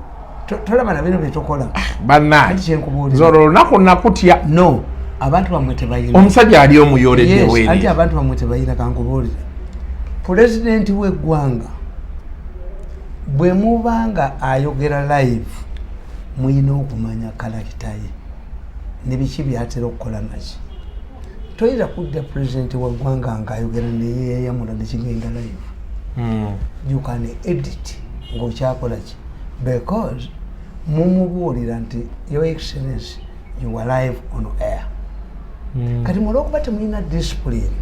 tolabana bino bitokola bannange zoro lunaku nakutya no abantu bamwe tebayina omusajja ali omuyoledde weri anti abantu bamwe tebayina kankubuulira pulezidenti w'eggwanga bwe mubanga ayogera live muyina okumanya kalakita ye ne biki byatera okukola naki toyinza kudda pulezidenti wa ggwanga ng'ayogera neyeyamula nekigenda live you can edit ng'okyakola ki because mumubuulira nti your excellency you are live on air kati mulwokuba temulina discipline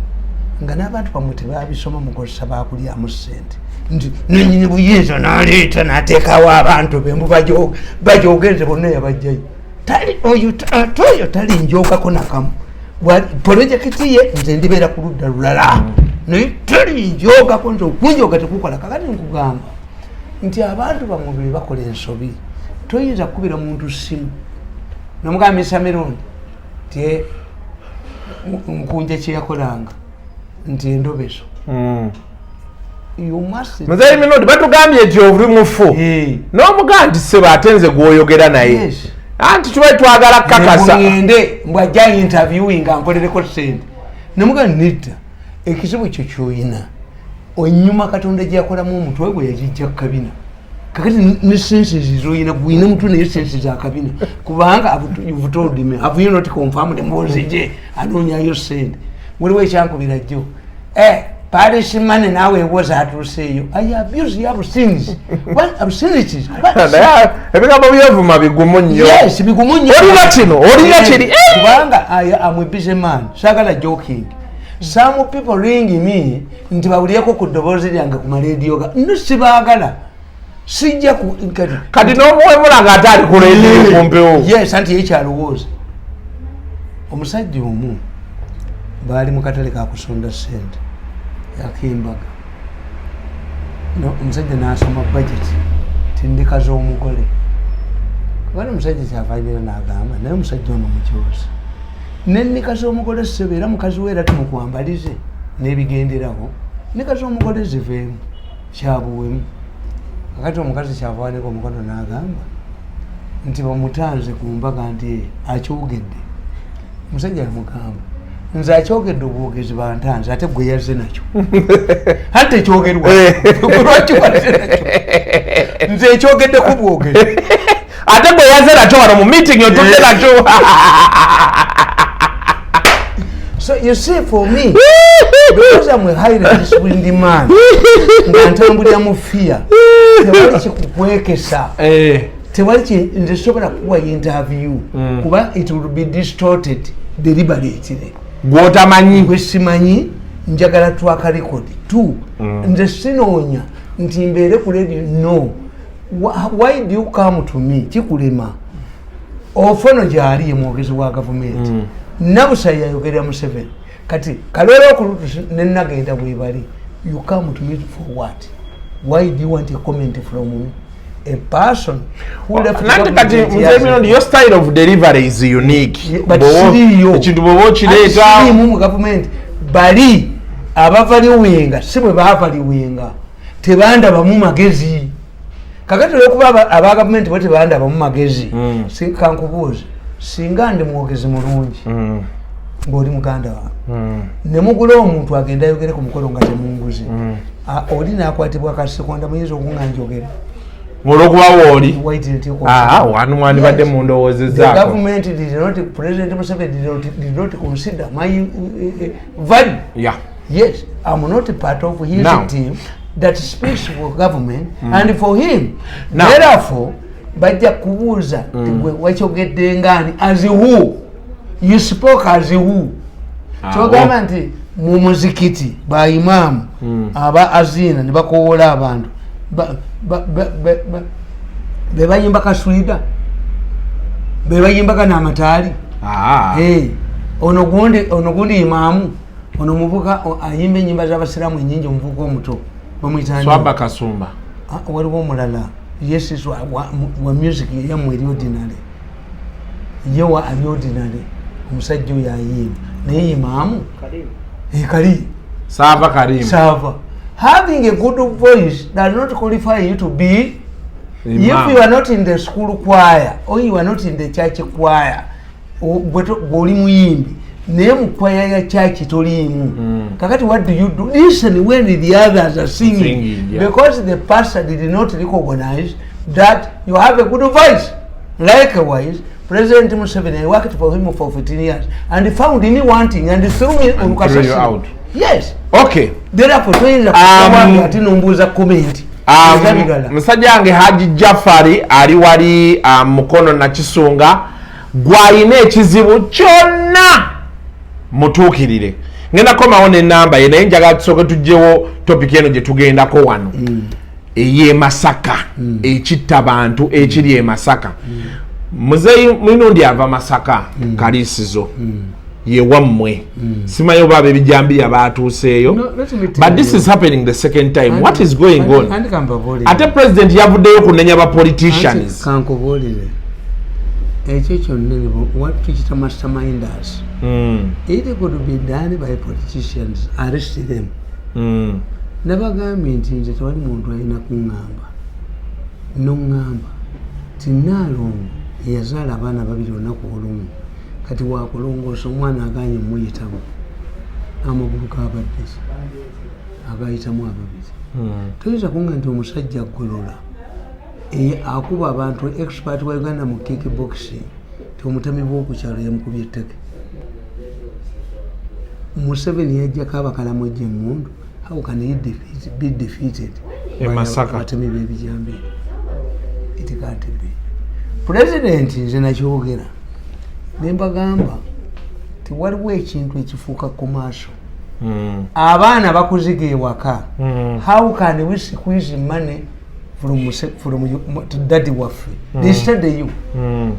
nga n'abantu bamwe tebabisoma mukozesa bakulyamu ssente nti nenyini buyinza naleeta nateekawo abantu bembu bajogereze bonna yabajjayo oyo tali njogako nakamu projekiti ye nze ndibeera ku ludda lulala naye tali njogako nti okunjoga tekukola kakati nkugamba nti abantu bamwe be bakola ensobi toyinza kukubira muntu simu nomugambisa mirundi nti nkunja kyeyakolanga nti endobeso muzeyi minodi batugambye nti ovuli mufu n'omugaa nti seba ate nze gwoyogera naye anti tubaye twagala kakasa ngende mbwajja interviewing ankolereko sente nemugaa nidda ekizibu ekyo kyoyina onyuma katonda gyakolamu omutwe gwe yagijja kabina kakati ne senses zoyina gwine mutwe naye senses za kabina kubanga you've told me have you not confirmed mozije anonyayo sente waliwo ekyankubira jjo Paris money nawe ewoza atuseeyo I abuse you have sins what obscenities ebigambo byovuma bigumu nnyo yes bigumu nnyo olina kino olina kiri kubanga I'm a busy man sagala joking some people ring me nti bawuliyeko ku ddoboozi lyange ku maradio ga no sibaagala sijja kati n'omuwemula ng'ate ali ku radio kumpewo yes anti yekyalowooza omusajja omu baali mu katale kakusonda ssente yakimbaga no omusajja n'asoma budget tindika z'omugole kubana omusajja kyavaibira n'agamba naye omusajja ono mukyozi n'ennika z'omugole ssebe era mukazi we era tumukwambalize n'ebigenderawo nnika z'omugole ziveemu kyabuwemu kakati omukazi kyavaaneko omukono n'agamba nti bamutanze ku mbaga nti akyogedde omusajja yamugamba nze akyogedde obwogezi bantanze ate gwe yazze nakyo ate ekyogerwa lwakiwaze nakyo nze ekyogedde ku bwogezi ate gwe yazze nakyo wano mu meeting otudde nakyo so you see for me because I'm a highly disciplined man nga ntambulira mu fear tewali kikukwekesa tewali nze sobola kuwa interview kuba it will be distorted deliberately gwotamanyi gwe simanyi njagala twaka record tu nze sinoonya nti mbeere ku radio no why do you come to me kikulema ofono gyali ye mwogezi wa gavumenti nabusa yayogerera mu 7 kati kalwera okulutu nenagenda bwebali you come to me for what why do you want a comment from me a person who left kati mzee your style of delivery is unique but siyo ekintu bobo kireeta mu government bali abavali winga sibwe bavali winga tebanda bamu magezi kakati lekuba aba government bote banda bamu magezi kankubuuza singa ndi mwogezi mulungi ng'oli muganda wa nemugula omuntu agenda ayogere ku mukolo nga temunguzi oli nakwatibwa kasekonda muyinza okuŋŋanjogere olwokuba wooli wanu badde mu ndowoozezaako the government did not, President Museveni did not consider my value. Yes, I'm not part of his team that speaks for government and for him. Therefore, bajja kubuuza wakyogedde ngani as who you spoke as who kyogamba nti mu muzikiti ba imamu aba azina ne bakoola abantu bebayimba kaswida bebayimba kanamataali ono gundi imamu ono muvuka ayimba enyimba z'abasiraamu enyingi omuvuka omuto bamuyitani Swaba Kasumba waliwo omulala yes is wa music ya mweri ordinary yewa ali ordinary omusajja oyo ayimba naye imaamu Karim Sava Karim Sava having a good voice does not qualify you to be Imam. If you are not in the school choir or you are not in the church choir goli muyimbi naye mu choir ya church tolimu kakati what do you do? Listen when the others are singing yeah. Because the pastor did not recognize that you have a good voice. Likewise, President Museveni, I worked for him for 15 years and found me wanting and threw me on Kasasi out. Yes. Okay. Therefore, nombuza comment. Musajja wange Haji Jafari ali wali mukono na Kisunga gwalina ekizibu kyonna mutuukirire. Ngenda komawo enamba ye naye njaga tusooke tujjewo topic eno gye tugendako wano. Eye Masaka ekitta bantu ekiri e Masaka. Muzeyi Mwinundi ava Masaka Kalisizo ye wammwe simanyi oba ab'ebijambiya baatuuseeyo but this is happening the second time. What is going on? Ate president yavuddeyo kunenya ba politicians kankubuulire ekyo kyonna what tukita masterminders it could be done by politicians. Arrest them. Nabagambye nti nze tewali muntu alina kuŋŋamba noŋŋamba tinaalongo yazaala abaana babiri olunaku olumu kati wakulongoosa omwana aganye muyitamu amagulu g'abaddesi agayitamu ababiri toyinza kunga nti omusajja aggolola akuba abantu expert wa Uganda mu kickboxing ti omutami bw'okukyalo yamukubye etteke. Museveni yajjako abakalamojje emmundu. How can he be defeated in Masaka? It can't be. President nze nakyogera nembagamba ti waliwo ekintu ekifuuka commercial. Abaana bakuziga ewaka. How can we squeeze money from daddy waffe? They study you.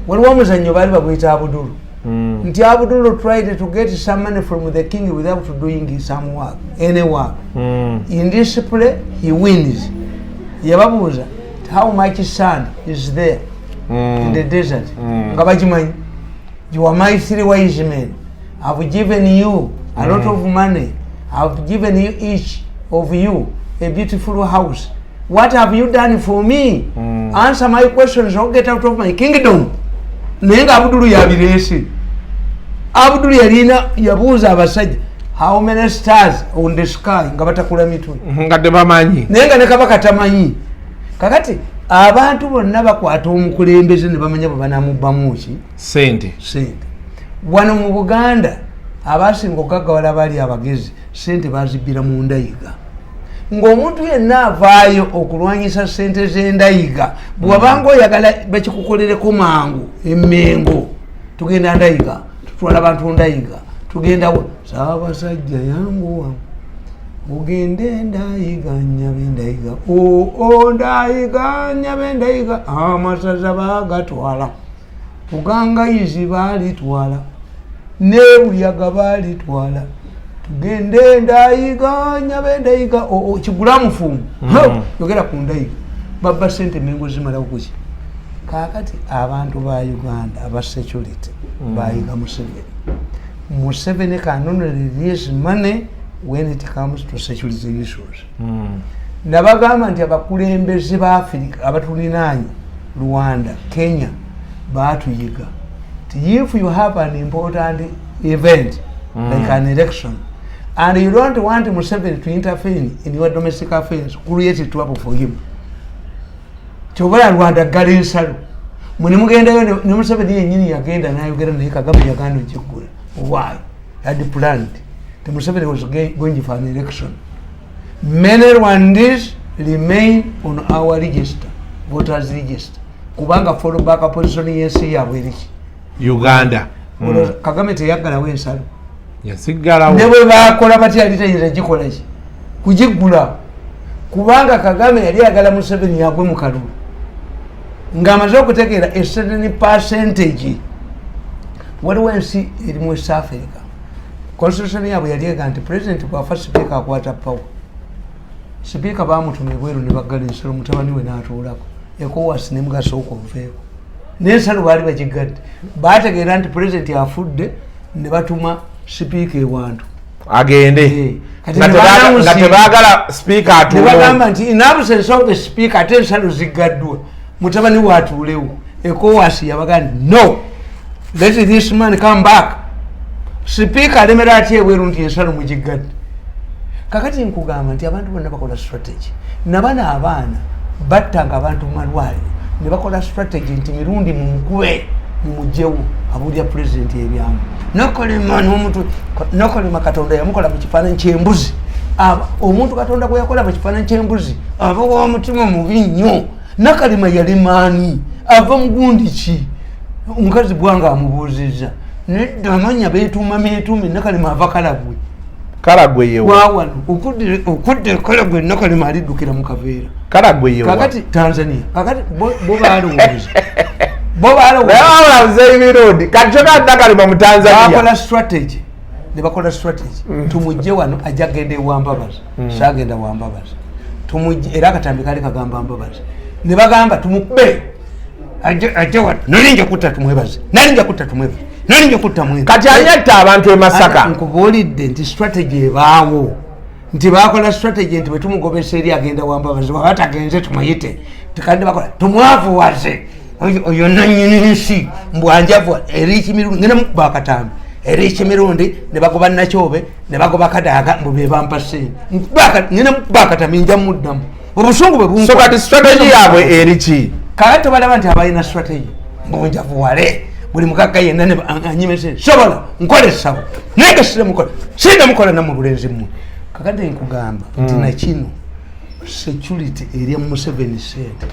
Waliwo omuzannyo baali baguyita Abudulu. Nti Abudulu tried to get some money from the king without doing some work, any work. In this play, he wins. Yababuuza, how much sand is there in the desert? Ngabajimanyi, you are my 3 wise men. I've given you a lot of money. I've given you each of you a beautiful house. What have you done for me? Answer my questions or get out of my kingdom. Nenga Abudulu yabiresi. Abudulu yalina yabuuza abasajja how many stars on the sky nga batakula mitwe nga tebamanyi nenga ne kabaka tamanyi. Kakati abantu bonna bakwata omukulembeze ne bamanya bwe banamubbamu ki sente. Wano mu Buganda abasinga okugaggawala baali abagezi sente bazibbira mu ndayiga. Ng'omuntu yenna avaayo okulwanyisa sente z'endayiga bw'abanga oyagala bakikukolereko mangu emmengo tugenda ndayiga tutwala abantu ndayiga tugenda Ssaabasajja yanguwa mugende ndayiga nyabe ndayiga ndayiga nyabe ndayiga amasaza bagatwala Bugangayizi baalitwala ne Buyaga baalitwala tugende ndayiga nyabe ndayiga kigulamu fumu yogera ku ndayiga babba sente mengo zimala okuki. Kakati abantu ba Uganda aba security bayiga Museveni can only release money when it comes to security issues. Nabagamba nti abakulembeze ba Africa abatulinaanye Rwanda, Kenya baatuyiga. If you have an important event like an election and you don't want Museveni to intervene in your domestic affairs, create trouble for him. Kyobala Rwanda gale nsalo mune mugendayo ne Museveni yennyini yagenda n'ayogera naye Kagame yaganda okiggula. Why? Had planned. The Museveni was going for an election. Many Rwandese remain on our register, voters register. Kubanga follow back a position yensi yabwe eriki Uganda. Kagame teyaggalawo ensalo. Yasiggalawo. Ne bwe bakola batya yali tayinza gikola ki kugiggula. Kubanga Kagame yali ayagala Museveni yagwe mu kalulu ng'amaze okutegeera a certain percentage. Waliwo ensi eri mu East Africa constitution yabwe yali ega nti president bw'afa sipiika akwata power. Sipiika baamutuma ebweru ne baggala ensalo mutabani we n'atuulako ECOWAS ne mugaso okonveeko n'ensalo baali bakigadde baategeera nti pulezidenti afudde ne batuma sipiika ewantu agende nga tebaagala sipiika atuule ne bagamba nti in absence of the speaker ate ensalo ziggaddwa mutabani waatuulewo ECOWAS yabaga no let this man come back sipiika alemera atya ebweru nti ensalo mugiggadde kakati nkugamba nti abantu bonna bakola strategy nabana abaana battanga abantu mu malwaliro ne bakola strategy nti mirundi munkube mumugyewo abulya pulezidenti ebyamu nokolema n'omuntu nokolema katonda yamukola mu kifaananyi ky'embuzi omuntu katonda gwe yakola mu kifaananyi ky'embuzi aba w'omutima mubi nnyo nakalema yali maani ava mugundi ki omukazi bwanga amubuuzizza nedda amanya beetuuma meetuume nakalema ava kalagwe Karagwe yewe wawano okudde Karagwe nakalema aliddukira mu kaveera Karagwe yewe kakati Tanzania kakati bo baalowooza emirodi kati nakalema mu Tanzania bakola strategy tumujje wano ajja gende wambabaza saagenda wambabaza tumujje era akatambi kali kagamba mbabaza ne bagamba tumukube ajja wano nalinja kutta tumwebaze kati anyetta abantu e Masaka nkubuulidde nti strategy ebaawo nti bakola strategy nti bwetumugobesa eri agenda wambabazi wabatagenze tumuyite tikandi bakola tumwavuwaze oyo nannyini nsi mbwanjavu eri kimirundi ngenda mukuba akatambi eri kimirundi ne bagoba nakyobe ne bagoba kadaaga mbu be bampa ssente ngenda mukuba akatambi nja muddamu obusungu bwe bunko so kati strategy yaabwe eri ki kakati tobalaba nti abalina strategy mbunjavuwale buli mukaka yenna ne anyimese sobola nkole sawa negesire mukola sinde mukola na mu bulenzi mmwe kakati nkugamba nti na kino security eri mu 7 cent.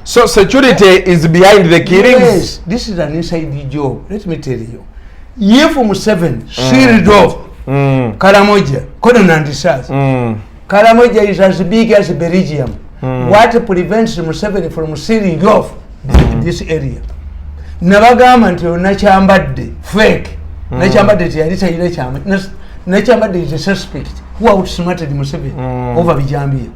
So security is behind the killings? Yes, this is an inside job. Let me tell you. If Museveni sealed off Karamoja, couldn't understand. Karamoja is as big as Belgium. What prevents Museveni from sealing off this area? Nabagama nti nachambadde fake. Nachambadde tiyalita ile chama. Nachambadde is a suspect who outsmarted Museveni over Bijambia.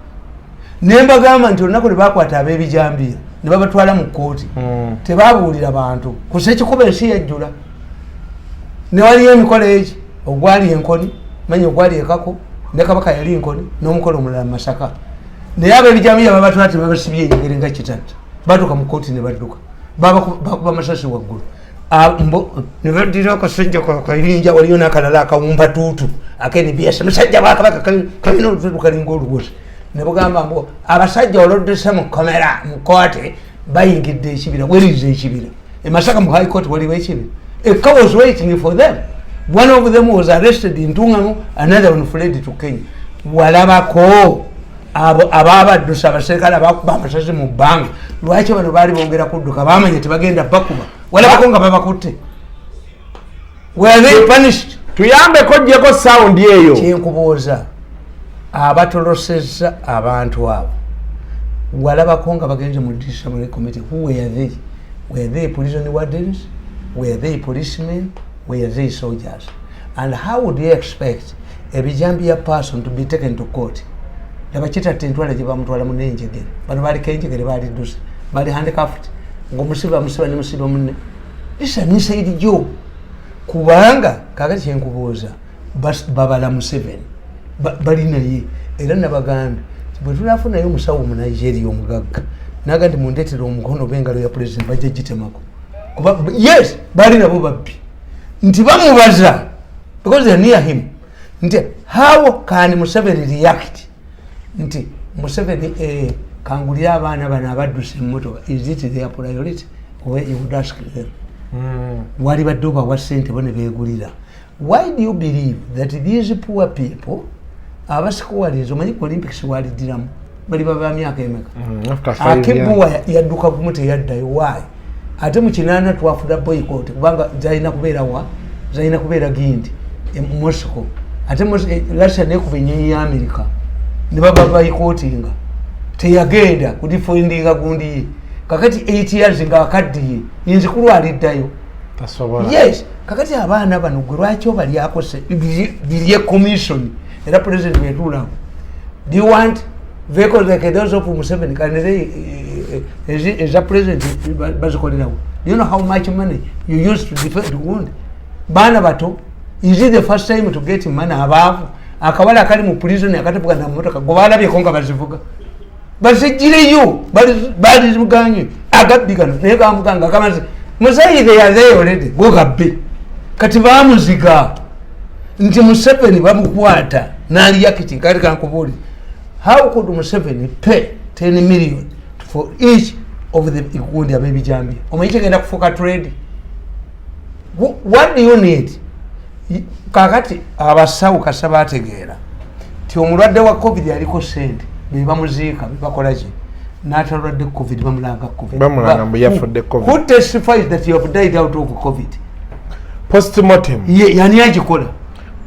Nemba gama nti olunaku lwebakwata ab'ebijambiya ne babatwala mu kkooti tebabuulira bantu kusa ekikuba ensi yajjula ne waliyo emikolo egi ogwali enkoni manya ogwali ekako ne kabaka yali enkoni n'omukolo omulala mu Masaka naye ab'ebijambiya babatwala tebabasibye enjegere nga kitata batuuka mu kkooti ne badduka bakuba amasasi waggulu ne baddira akasajja kayinja waliyo n'akalala akawumba tuutu ak'NBS musajja bwakabaka kalina olututu kalinga olugozi ne bagamba mbo abasajja olodese mu kamera mu kote bayingidde ekibira werize ekibira e Masaka mu high court wali wekibira a car was waiting for them. One of them was arrested in Tungamo, another one fled to Kenya. Walabako ababaddusa abaserikale abamasasi mu bbanga lwaki bano baali bongera kudduka bamanya tebagenda bakuba walabako nga babakutte were they punished. Tuyambeko jjeko sound eyo kyenkubuuza abatolosezza abantu abo walabako nga bagenze mu disciplinary committee. Who were they? Were they prison wardens? Were they policemen? Were they soldiers? And how would you expect a Bijambia person to be taken to court? Yabachita tentwala je bamutwala mu nenjegere bano bali kenjegere bali dusi bali handcuffed ngomusiba musiba ne musiba munne. This is an inside job kubanga kakati kyenkubuuza babala Museveni bali naye era nabaganda bwe tunafunayo musawo mu Nigeria omugagga naga ndi mundetera omukono bengalo ya president bajja gitemako kuba yes bali nabo babbi nti bamubaza because they are near him nti how can Museveni react nti Museveni kangulira abaana bana abadduse emmotoka. Is it their priority or you would ask them wali baddoba wa sente bone beegulira? Why do you believe that these poor people abasikuwaliza omanyi ku Olympics walidiramu bali baba myaka emeka akibuwa yadduka kumute yaddayo why ate mu kinana twafuda boycott kubanga zaina kubeera Gindi Moscow ate Russia nekuba ennyonyi ya America ne baba boycottinga teyagenda kudifendinga gundi kakati 8 years nga akaddiye yinzi kulwaliddayo tasobola. Yes kakati abaana bano gwe lwaki obali akose biriye commission era president betulako. Do you want vehicles like those of Museveni? Can they eza president bazikolerawo. You know how much money you used to defend wound? Bana bato, is it the first time to get money above? Akawala akali mu prison yakatapuka na motoka gobala byekonga bazivuga. Bazigireyo bali zimuganye agabika nega muganga kamaze musaide ya there already gogabbe kati bamuziga nti Museveni bamukwata nali yakiti kali kankubuli. How could Museveni pay 10 million for each of the ikundi ya baby jambi? Omayiche kenda kufuka trade. What do you need? Kakati abasawo kasaba ategeera ti omulwadde wa covid yaliko sente bebamuziika bebakolaki n'atalwadde covid bamulanga covid bamulanga yafudde covid. Who testifies that you have died out of covid? Postmortem yani agikola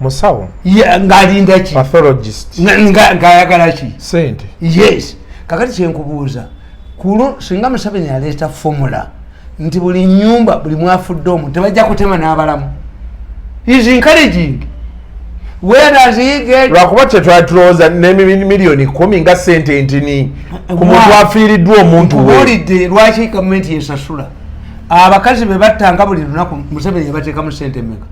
musawo ng'alinda ki pathologist ng'ayagala ki sente. Yes, kakati kyenkubuuza kulo singa Museveni aleeta formula nti buli nyumba buli mwafudde omu tebajja kutema n'abalamu. He's encouraging. Where does he get? Lwakuba kyetwatulowooza n'emiliyoni 10 nga sente ntini ku muntu afiiriddwa omuntu we. Holiday lwaki gavumenti yesasula abakazi be battanga buli lunaku Museveni yabateekamu sente mmeka?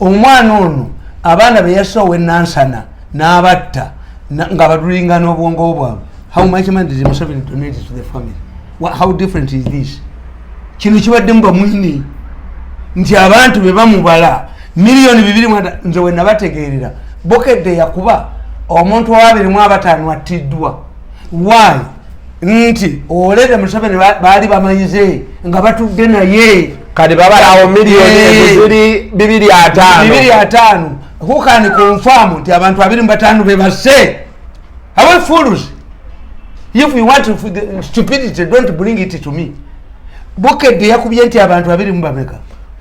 Omwana ono abaana be yasowa enansana n'abatta nga batulinga n'obwongo bwabwe. How much money did Museveni donate to the family? How different is this? Kino kibadde mu bamwini nti abantu be bamubala miliyoni 2 nze we nabategeerera bokedde yakuba omuntu wa 2 attiddwa. Why? Nti olede Museveni baali bamanyize nga batudde naye kati babalawo miliyoni ziri 2.5. Who can confirm nti abantu 2.5 bebase? Are we fools? If you want to, stupidity, don't bring it to me. Bokedde yakubye nti abantu 2.5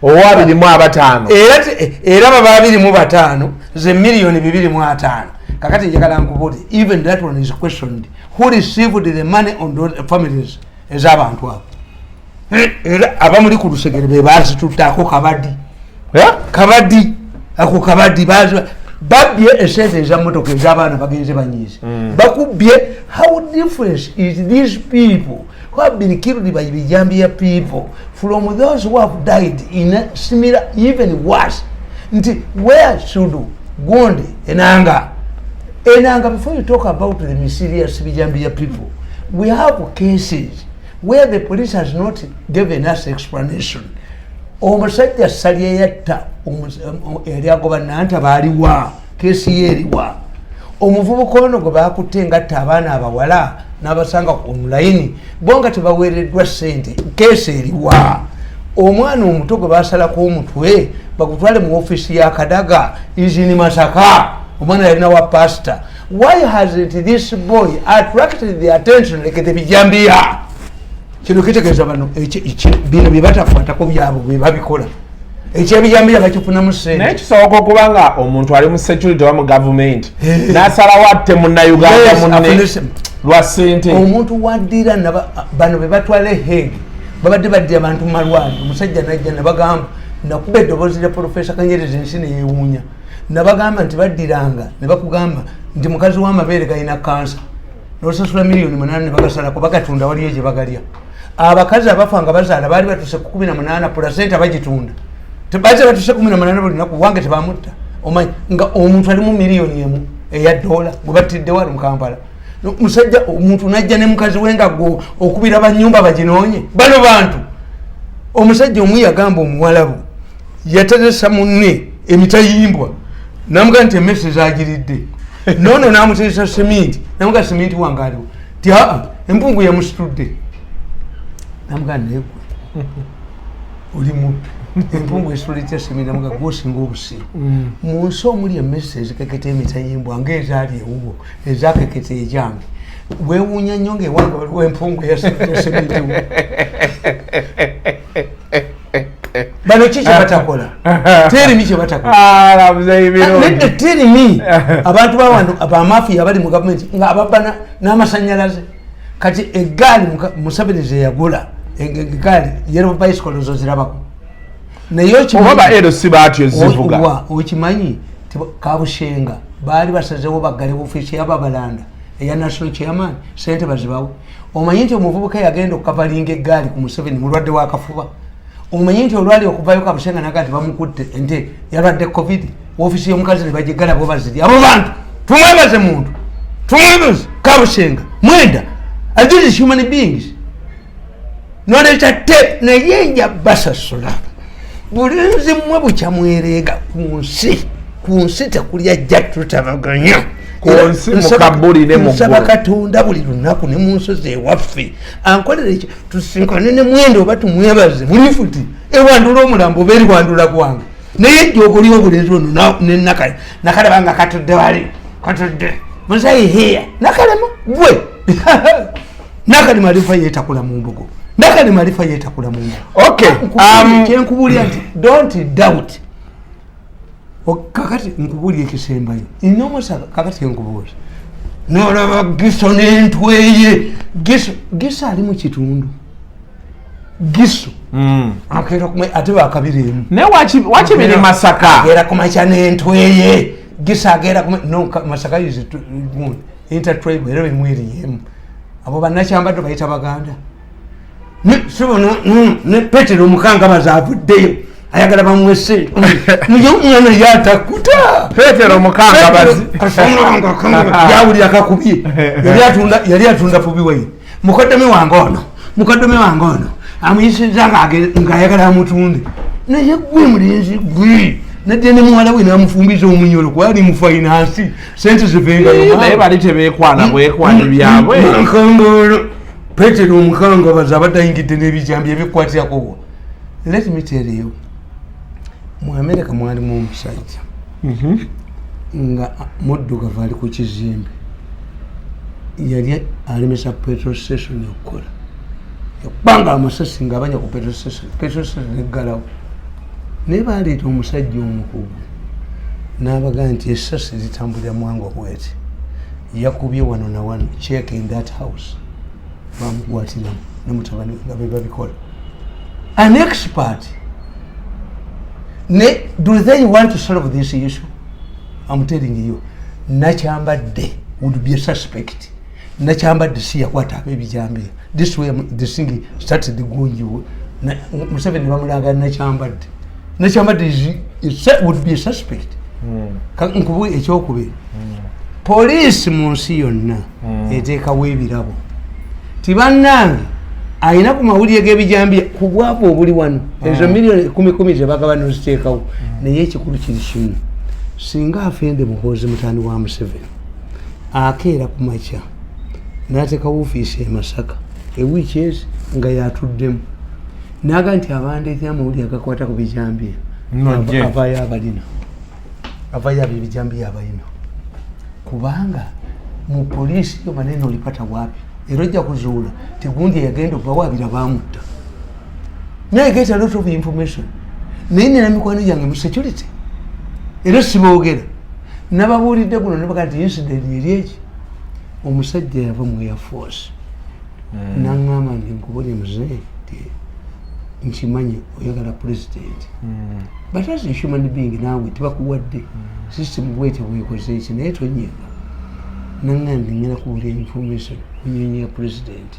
owa 2.5 era baba 2.5 ze miliyoni 2.5. Kakati njagala nkubuli even that one is questioned. Who received the money on those families ez'abantu abo? Era abamuli ku lusegere be bazituttako kabadi. Kabadi ako kabadi babye esente ez'ammotoka ez'abaana bagenze banyiize bakubye. How different is these people who have been killed by Bijambia people from those who have died in a similar, even worse? Where should Gonde Enanga, before you talk about the mysterious Bijambia people, we have cases where the police has not given us explanation. Omusajja saliyetta area governanta baliwa kesi yeriwa omuvubuka ono gwe bakutte ngatta abaana abawala n'abasanga ku layini bonga tebaweereddwa ssente kesi eriwa. Omwana omuto gwe basalako omutwe bagutwale mu ofisi ya Kadaga izini Masaka omwana yalina wa pastor. Why hasn't this boy attracted the attention like the Bijambia? Kino kitegeeza bano bino bye batakwatako byabo bwe babikola ekyebijambira bakifuna mu ssente. Naye kisoboka okuba nga omuntu ali mu security wa mu gavumenti n'asalawo atte munnayuganda munne lwa ssente. Omuntu waddira bano be batwala Hague babadde baddira abantu mu malwaliro. Omusajja najja ne bagamba nakuba eddoboozi lya Profesa Kanyerezi ensi ne yeewuunya. Ne bagamba nti baddiranga ne bakugamba nti mukazi w'amabeere galina kansa n'osasula miliyoni 8 ne bagasalako bagatunda waliyo gye bagalya. Abakazi abafa nga bazaala baali batuse ku 18 placenta bagitunda. Tebaze batuse 18 buli lunaku wange tebamutta. Omanyi nga omuntu ali mu miliyoni emu eya dola gwe battidde wali mu Kampala. Musajja omuntu najja ne mukazi we nga okubira banyumba baginoonye. Bano bantu omusajja omu yagamba omuwalabu yateresa munne emitayimbwa namuga nti emmese zagiridde nono namuteresa seminti namuga seminti wange aliwo ti empungu yamusitudde namuga negwe oli mupi empungu esitulitya seminti namuga gwosinga obusiru mu nsi omuli emmese ezikeketa emitayimbwa ng'ezaali ewuwo ezakeketa ejange weewuunya nnyo ng'ewange waliwo empungu eyasitulitya seminti bano ki kyebatakola? Teri mi kyebatakola. Teri mi abantu bawano abamafiya abali mu gavumenti nga ababana n'amasannyalaze kati eggaali Museveni ze yagula eggaali yero bicycle zo zirabako naye oba ero si batyo zivuga okimanyi Kabushenga baali basazewo baggale ofiisi y'Ababalanda eya national chairman sente bazibawo. Omanyi nti omuvubuka yagenda okukavalinga eggaali ku Museveni mulwadde w'akafuba. Omanyi nti olwali okuvayo Kabusenga nagati bamukutte ente yalwadde covid ofiisi y'omukazi ne bagiggala bo baziri. Abo bantu tumwebaze muntu tumwebaze Kabusenga mwenda these human beings noleta te naye nja basasula bulinzi mmwe bukyamwereega ku nsi tekulya jja tutabaganya kunsi mukabuli ne nsaba Katonda buli lunaku ne mu nsozi ewaffe ankolere ekyo tusinkane ne mwenda oba tumwebaze mulifuti ewandula omulambo oba eriwandula gwange naye jjogoli obulenzi ono nakalabanga katudde wali katudde musayi heya nakalema gwe nakalema alifa yeetakula mu mbugo nakalema alifa yeetakula mu mbugo. Okay, kyenkubulya nti don't doubt kakati nkubulya ekisembayo inomusaka kakati enkubuuza nolaba Giso n'entweye Giso ali mu kitundu Giso akeera kumwe ate bakabiremu ne wakibiri Masaka ageera kumakya n'entweye Giso ageera kumwe no Masaka is intertribal era bimweriyemu abo bannakyambadde bayita Baganda ne Petero Mukanga bazavuddeyo ayagala bamwese mwana yatakuta Petero Mukanga bazi yawuli akakubye yali atunda fubiwe mukodome wange ono amuyisiza ng'ayagala amutunde naye gwe mulenzi gwe nadde ne muwala we n'amufumbiza omunyolo kwali mu finance sente zivenga naye bali tebeekwana bwekwani byabwe Petero Mukanga baza abadayingidde n'ebijambi ebikwatirako. Let me tell you, mu America mwalimu omusajja nga muddugavu ali ku kizimbe yali alemesa petrol station okukola yakubanga amasasi nga abanya ku petrol station eggalawo naye baleeta omusajja omukugu n'abagaa nti essasi litambulira mwango bweti yakubye wano na wano check in that house bamukwatiramu ne mutabani nga be babikola an expert. Do they want to solve this issue? I'm telling you, Nachambadde would be a suspect. Nachambadde si yakwata ab'ebijambiya. This way the thing started going you. Museveni bamulanga Nachambadde. Nachambadde would be a suspect. Nkubu ekyokubiri. Police mu nsi yonna eteekawo ebirabo. Tibannange ayina ku mawulire g'ebijambiya ku bwavu obuli wano ezo miliyoni 10 zebagaba noziteekawo naye ekikulu kiri kimu singa afende Muhoozi mutaani wa Museveni akeera ku makya n'ateeka woofiisi e Masaka ewiiki ezi nga yatuddemu n'aga nti abandeetera amawulire agakwata ku bijambiya avaayo abalina avaayo ab'ebijambiya abalina kubanga mu poliisi yo manene olipata wapi era ojja kuzuula tegundi yagenda okubawaabira bamutta naye get a lot of information naye nina mikwano gyange mu security era siboogera nababuulidde guno nebaga nti incident eri eki omusajja yava mu Air Force naŋŋamba nti nkubulye muzeeyi ti nkimanyi oyagala president but as a human being naawe tibakuwadde system bwete bwekoze eki naye tonyenga naŋŋamba ngenda kubulya information kunyenya president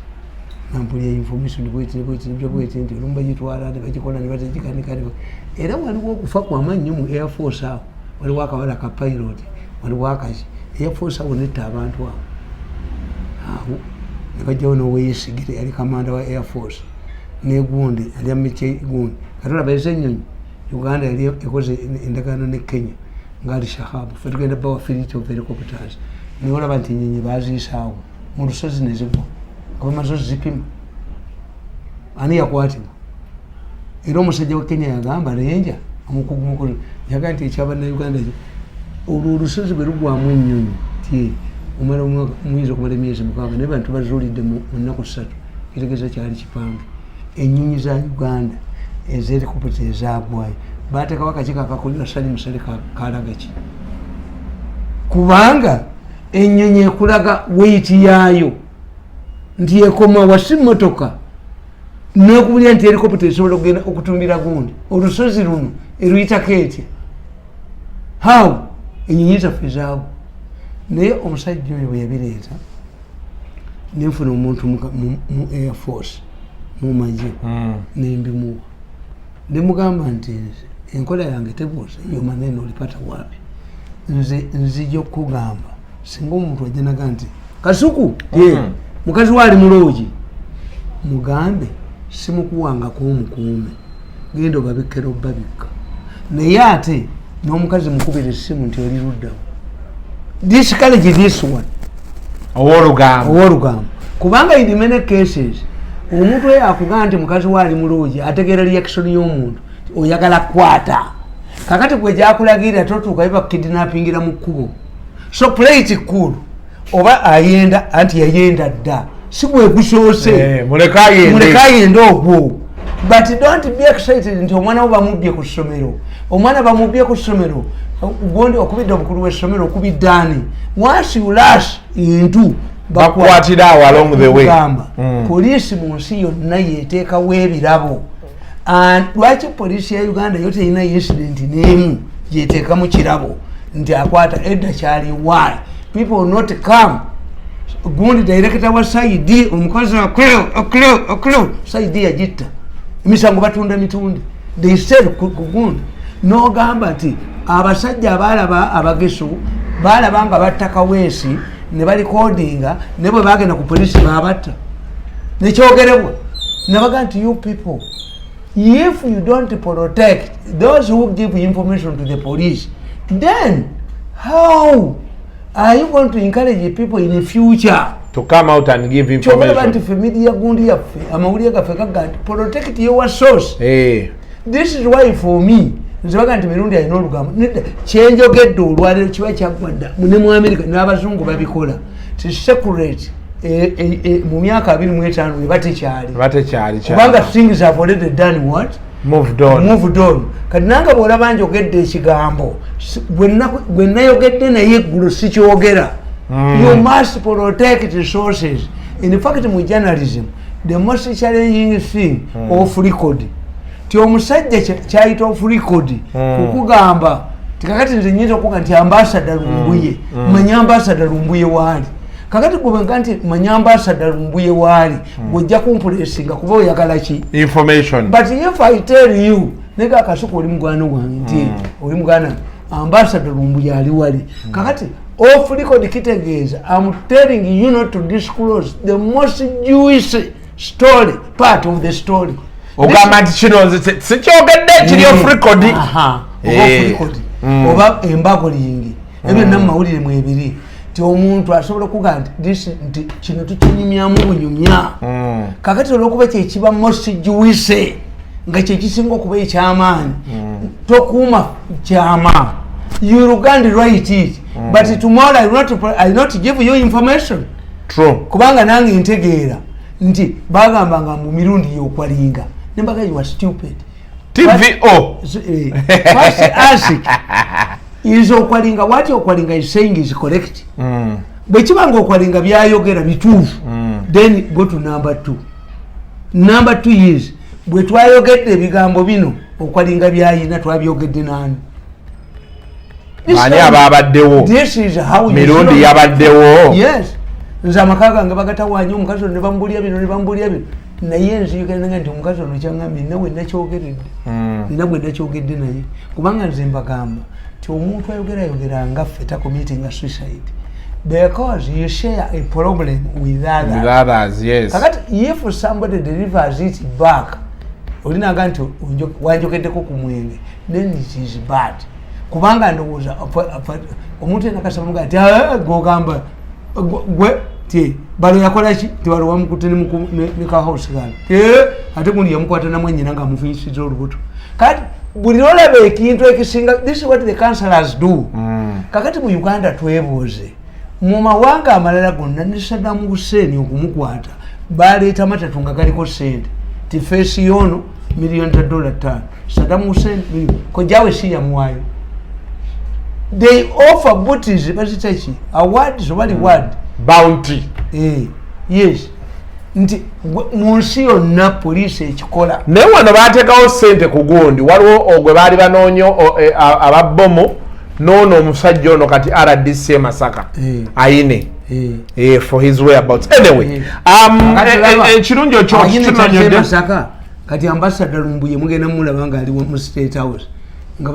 nampulya information bwete nti olumba gitwala ne bagikola ne batagikanika era waliwo okufa kw'amannyo mu Air Force awo waliwo akawala ka pilot waliwo akaki Air Force awo netta abantu awo ne bajjawo n'oweyesigire yali kamanda wa Air Force negundi yali amike gundi katolaba ezennyonyi Uganda yali ekoze endagaano ne Kenya ngaali Shahab fe tugenda bawa fleet of helicopters niolaba nti ennyonyi baziisaawo mu lusozi ne zigwa abamaze ozipima ani yakwatibwa era omusajja wa Kenya yagamba lenja amukugumukulu yaga nti ekyabannauganda olwo olusozi bwe lugwamu ennyonyi ti omala omwezi okumala emyezi 6 naye bantu bazuulidde mu nnaku 3 kitegeeza kyali kipange ennyonyi za Uganda ez'helikopita ezaagwayo baateekawo akakiiko akakulira sali musale kalagaki kubanga ennyonyi ekulaga weiti yaayo nti ekoma wasi motoka n'okubulya nti helikopita esobola okugenda okutumbira gundi olusozi luno eruyitako etya how ennyonyi zaffe zaago naye omusajja oyo bwe yabireeta nenfuna omuntu mu Air Force mu magye nembimuwa ndimugamba nti enkola yange tebuuza yomanene olipata wapi nzija okugamba singa omuntu ajanaga nti Kasuku mukazi wali muloogi mugambe simukuwangako omukuume genda obabikkera obbabikka naye ate n'omukazi mukubira essimu nti oli luddawo discourage this one owoolugamba kubanga in many cases omuntu oyo akugamba nti mukazi wali muloogi ategeera reaction y'omuntu oyagala kukwata kakati gwe gyakulagirira totuuka biba kukidnappingira mu kkubo so play it cool oba ayenda anti yayenda dda si bwe gusoose muleka ayenda ogwo but don't be excited nti omwana wo bamubbye ku ssomero omwana bamubbye ku ssomero gondi okubidde obukulu bw'essomero okubiddaani once you lash into bakwatira awo along the way poliisi mu nsi yonna yeteekawo ebirabo lwaki poliisi ya Uganda yo terina incident n'emu gyeteeka mu kirabo nti akwata edda kyali why people will not come gundi director wa Saidi omukozi oklo Saidi yagitta emisango batunda mitunde they said kugundi no gamba nti abasajja abalaba abageso balaba nga battaka weesi ne balikodinga ne bwe bagenda ku poliisi babatta nekyogerebwa ne baga nti you people if you don't protect those who give information to the police then how are you going to encourage people in the future to come out and give information? Protect your source. This is why for me nzibaga nti mirundi alina olugamba kyenjogedde olwaleero kiba kyaggwadda ne mu America n'abazungu babikola ti separate mu myaka 25 eba tekyali kubanga things have already done what moved on kati nange bw'olaba njogedde ekigambo bwe nayogedde naye eggulu sikyogera you must protect the sources. In fact mu journalism the most challenging thing of record ti omusajja kyayita off record kukugamba tikakati nze nyinza okuga nti ambassador Lumbuye manya ambassador Lumbuye waali kakati gwe nti manya ambassador Lumbuye waali gojja kumpulesinga kuba oyagala ki information but if I tell you nega Kasuku oli mugwana wange nti oli mugwana ambassador Lumbuye ali wali kakati off record kitegeeza I'm telling you not to disclose the most Jewish story part of the story ogamba nti kino sikyogedde kiri off record oba embago lingi ebyo namawulire mu ebiri ti omuntu asobola okuga nti kino tukinyumyamu bunyumya kakati olwokuba kyekiba most Jewish nga kyekisinga okuba ekyamaanyi tokuuma kyama you can write it but tomorrow I will not give you information true kubanga nange ntegeera nti bagambanga mu mirundi y'okwalinga nembaga you are stupid TVO first ask is okwalinga what okwalinga is saying is correct bwe kibanga okwalinga byayogera bituufu then go to number 2 is bwe twayogedde ebigambo bino okwalinga byayina twabyogedde nani ani ababaddewo mirundi yabaddewo yes nze amaka gange bagatawanya omukazi ono ne bambulya bino naye nziyogera nti omukazi ono kyangambye nawe nakyogeredde nina bwe nakyogedde naye kubanga nze mbagamba ti omuntu ayogera ngaffe takomitinga suicide because you share a problem with others yes kakati if somebody delivers it back olinaga nti wanjogeddeko ku mwenge then it is bad kubanga ndowooza omuntu ena kasabamuga nti gogamba gwe ti balo yakola ki tibalo wamukute ne ka house gano ate gundi yamukwata na mwenye nanga amufinyisiza olubuto kati buli olaba ekintu ekisinga this is what the counselors do kakati mu Uganda twebuuze mu mawanga amalala gonna ne Saddam Hussein okumukwata baleeta matatu nga galiko sente ti feesi yono $1,000,000 Saddam Hussein kojawe si yamuwayo they offer booties bazitachi awards wali word bounty yes nti munsi yonna poliisi ekikola naye wano bateekawo ssente ku gundi waliwo ogwe baali banoonyo ababbomu nono omusajja ono kati RDC Masaka ayine for his whereabouts anyway ekirungi okyo Masaka kati ambassador Lumbuye mugenda mulaba nga ali mu State House nga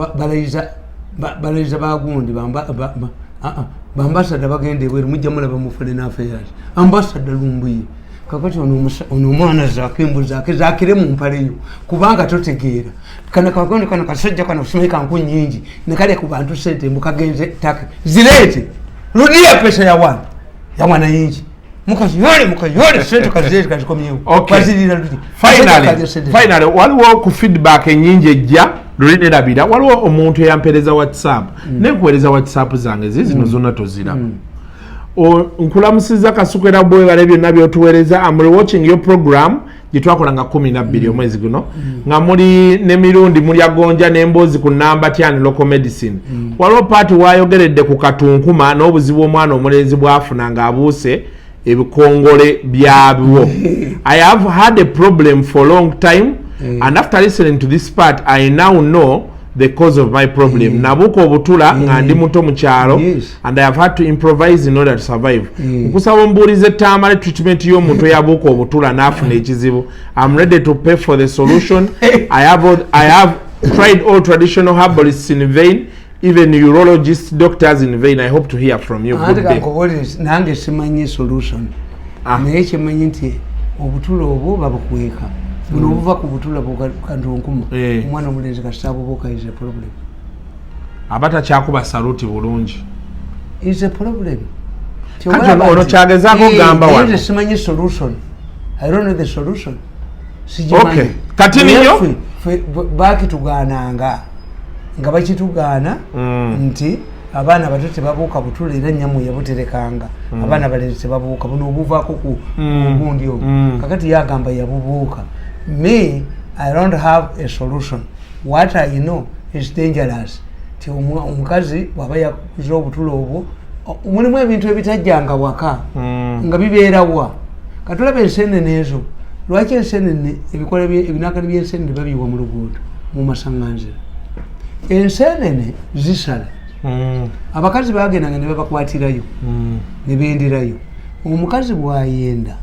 balayiza bagundi ambassador bagende bweru mujja mulaba mu Foreign Affairs ambassador Lumbuye kakati ono mwana zakimbu zakire mu mpaleyo kubanga totegeera kana kasajja kana kusumika nku nyingi nekale ku bantu sente mukagenze take zilete rudia pesa ya wana nyingi mukayole sente kazete kazikomyewo bazilira rudi finally waliwo ku feedback nyingi ejja lulirabira waliwo omuntu eyampereza WhatsApp nekuwereza WhatsApp zange zino zonna tozira nkulamusiza Kasukera boy bale byonna byotuwereza. I'm watching your program gitwakolanga 12 omwezi guno nga muli ne mirundi muli agonja n'emboozi ku namba tyani local medicine waliwo paati wayogeredde ku katunkuma n'obuzibu omwana omulenzi bwafuna nga abuuse ebikongole byabwo. I have had a problem for a long time and after listening to this part I now know the cause of my problem. Nabuko obutula nga ndi muto mu kyalo and I have had to improvise in order to survive. Nkusaba mburize tamale treatment yo muntu yabuko obutula nafuna ekizibu. I'm ready to pay for the solution. I have tried all traditional herbalists in vain, even urologists, doctors in vain. I hope to hear from you. Good day. Nange simanyi solution. Naye kimanyi nti obutula obwo babukweka. Buno buva ku butula bukandunkuma omwana omulenzi kasabo boka is a problem. Abata kyakuba saluti bulungi. Is a problem. Kati ono kyagezako gamba wano. Is simanyi solution. I don't know the solution. Okay. Kati niyo baki tugananga nga bakitugana nti abaana bato tebabuuka butula era nyamu yabuterekanga abaana balenzi tebabuuka buno obuvaako ku gundi ogwo kakati yagamba yabubuuka. Me, I don't have a solution. What I know is dangerous. Ti omukazi bwaba yakuza obutula obwo mulimu ebintu ebitajjanga waka nga bibeerawa katulabe ensenene ezo. Lwaki ensenene ebikola ebinakali by'ensenene babiwa mu luguudo mu masaŋŋanzira ensenene zisala abakazi bagendanga ne babakwatirayo ne benderayo omukazi bwayenda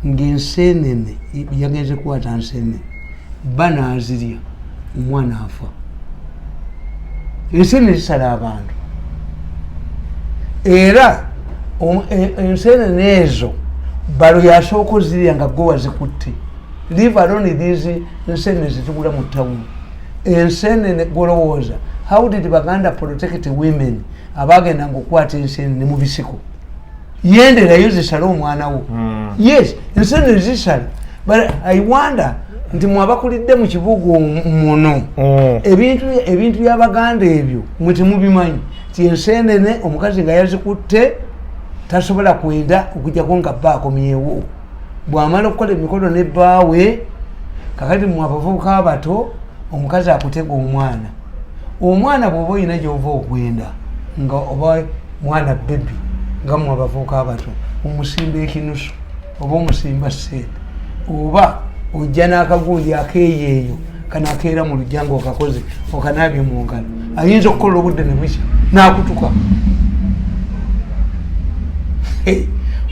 ng'ensenene yagenze kukwata nsenene banaazirya omwana afa. Ensenene zisala abantu era ensenene ezo balo yasooka ozirya nga gwe wazikutte. Leave alone these ensenene zitugula mu tawuni. Ensenene golowooza how did Baganda protect women abagenda ng'okwata ensenene mu bisiko yenderayo zisala omwana wo. Yes, ensenene zisala but I wonder nti mwabakulidde mu kibuga muno ebintu by'Abaganda ebyo mwe temubimanyi ti ensenene omukazi nga yazikutte tasobola kwenda okujjako nga bba akomyewo bw'amala okukola emikolo ne bbaawe. Kakati mu abavubuka abato omukazi akutega omwana bw'oba olina gy'ova okwenda nga oba mwana bebi nga mu abavubuka abato omusimba ekinusu oba omusimba ssente oba ojja n'akagundi akeeyeeyo kanakeera mu lujja nga okakoze okanaabye mu ngalo ayinza okukola obudde ne bukya n'akutuka.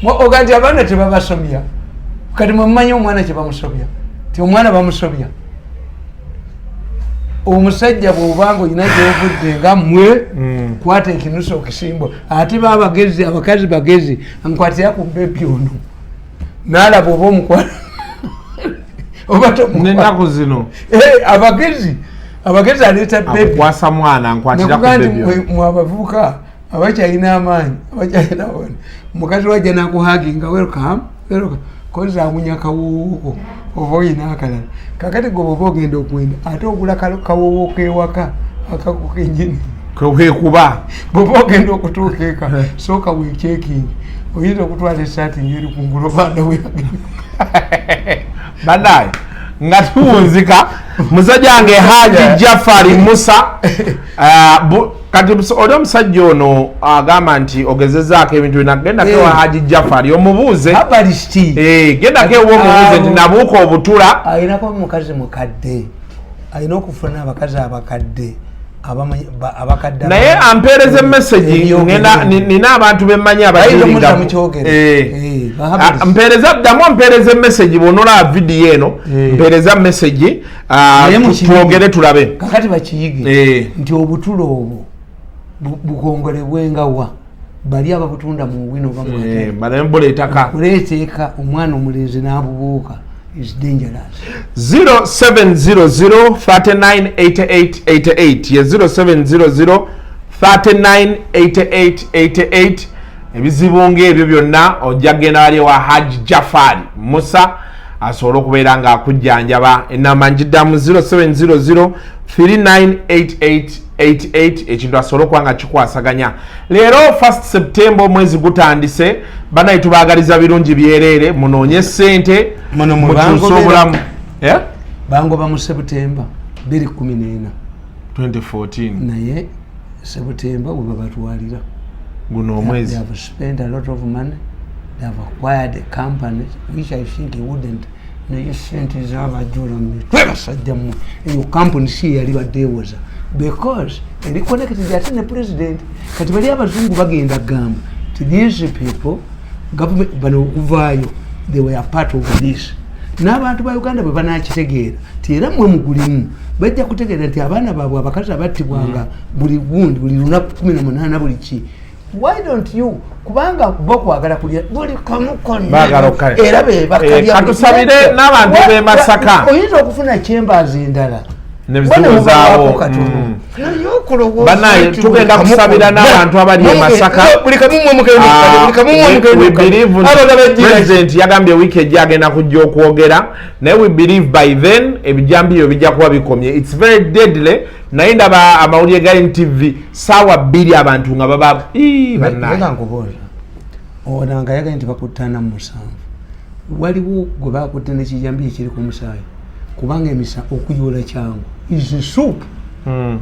Oga nti abaana tebabasomya kati mwemumanyi omwana kyebamusobya ti omwana bamusobya. Omusajja bw'obanga olina gy'ovudde nga mmwe kwata ekinusu okisimba ate babagezi abakazi bagezi nkwatira ku bebi ono n'alaba oba omukwala oba n'ennaku zino abagezi aleeta bebi akwasa mwana nkwatira ku bebi ono. Mu abavubuka abakyalina amaanyi abakyalina wona omukazi wajja nakuhaginga welcome koza amunya kawuuko oba oyina akalala kakati gwe bwoba ogenda okwenda ate ogula kawuuwo kewaka akako kenyini kwekuba bwoba ogenda okutuuka eka sooka weekyekingi oyinza okutwala esaati njeri kungulu baana weyagenda badaye nga tuwunzika musajja wange Haji Jafari Musa kati oli omusajja ono agamba nti ogezezaako ebintu bina gendako ewa Haji Jafari omubuuze gendako ewa omubuuze nti nabuuka obutula ayinako omukazi mukadde alina okufuna abakazi abakadde abakadde naye ampeereze message nina abantu bemmanyi mpeereza message bw'onolaba vidiyo eno mpeereza message twogere tulabe kakati bakiyige nti obutulo obwo bukongolebwengawa bali ababutunda mu wino kuleeteeka omwana omulenzi n'abubuuka is dangerous. 0700-398888 ye 0700-398888 ebizibu ng'ebyo byonna ojja kugenda wali wa Haji Jafari Musa asobole okubeera ng'akujjanjaba enamba njiddamu 0700-398888 ekintu asobole okuba nga kikwasaganya. Leero 1 September omwezi gutandise banayi tubaagaliza birungi byereere munoonye ssente mukyuse obulamu bangoba mu September 2014 naye September we babatwalira guno omwezi. They have spent a lot of money. They have acquired companies which I think he wouldn't. You sent his other jewelry. Your company see was because they connected the president. Katibali abazungu bagenda gamba to these people government bano they were a part of this. N'abantu ba Uganda bwe banakitegeera tera mwe mugulimu bajja kutegeera nti abaana baabwe abakazi abattibwanga buli gundi buli lunaku 18 buli ki. Why don't you kubanga boko agala kulya buli kamukono era be bakalya katusabire n'abantu be Masaka oyinza okufuna chambers endala nebizibu zaabo banaye tugenda kusabira n'abantu abali e Masaka we believe president yagambye wiki ejja agenda kujja okwogera naye we believe by then ebijambiyo bijja kuba bikomye. It's very deadly naye ndaba amawulire ga NTV saawa 2 abantu nga baba banaye onanga yaga nti bakutana mu 7 waliwo gwe bakutte n'ekijambiyo ekiri ku musaayi kubanga emisa okuyola kyangu is soup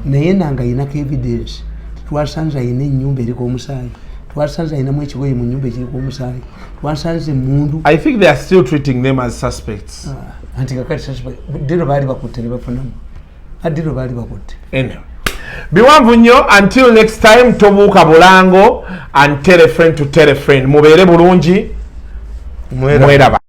naye nanga yinako evidence twasanze ayina ennyumba eriko omusaayi twasanze ayinamu ekigoye mu nyumba ekiriko omusaayi twasanze mundu. I think they are still treating them as suspects. Anti kakati suspect diro bali bakutte ne bafunamu adiro bali bakutte anyway. Biwanvu nnyo until next time tobuuka bulango and tell a friend to tell a friend. Mubeere bulungi mweraba.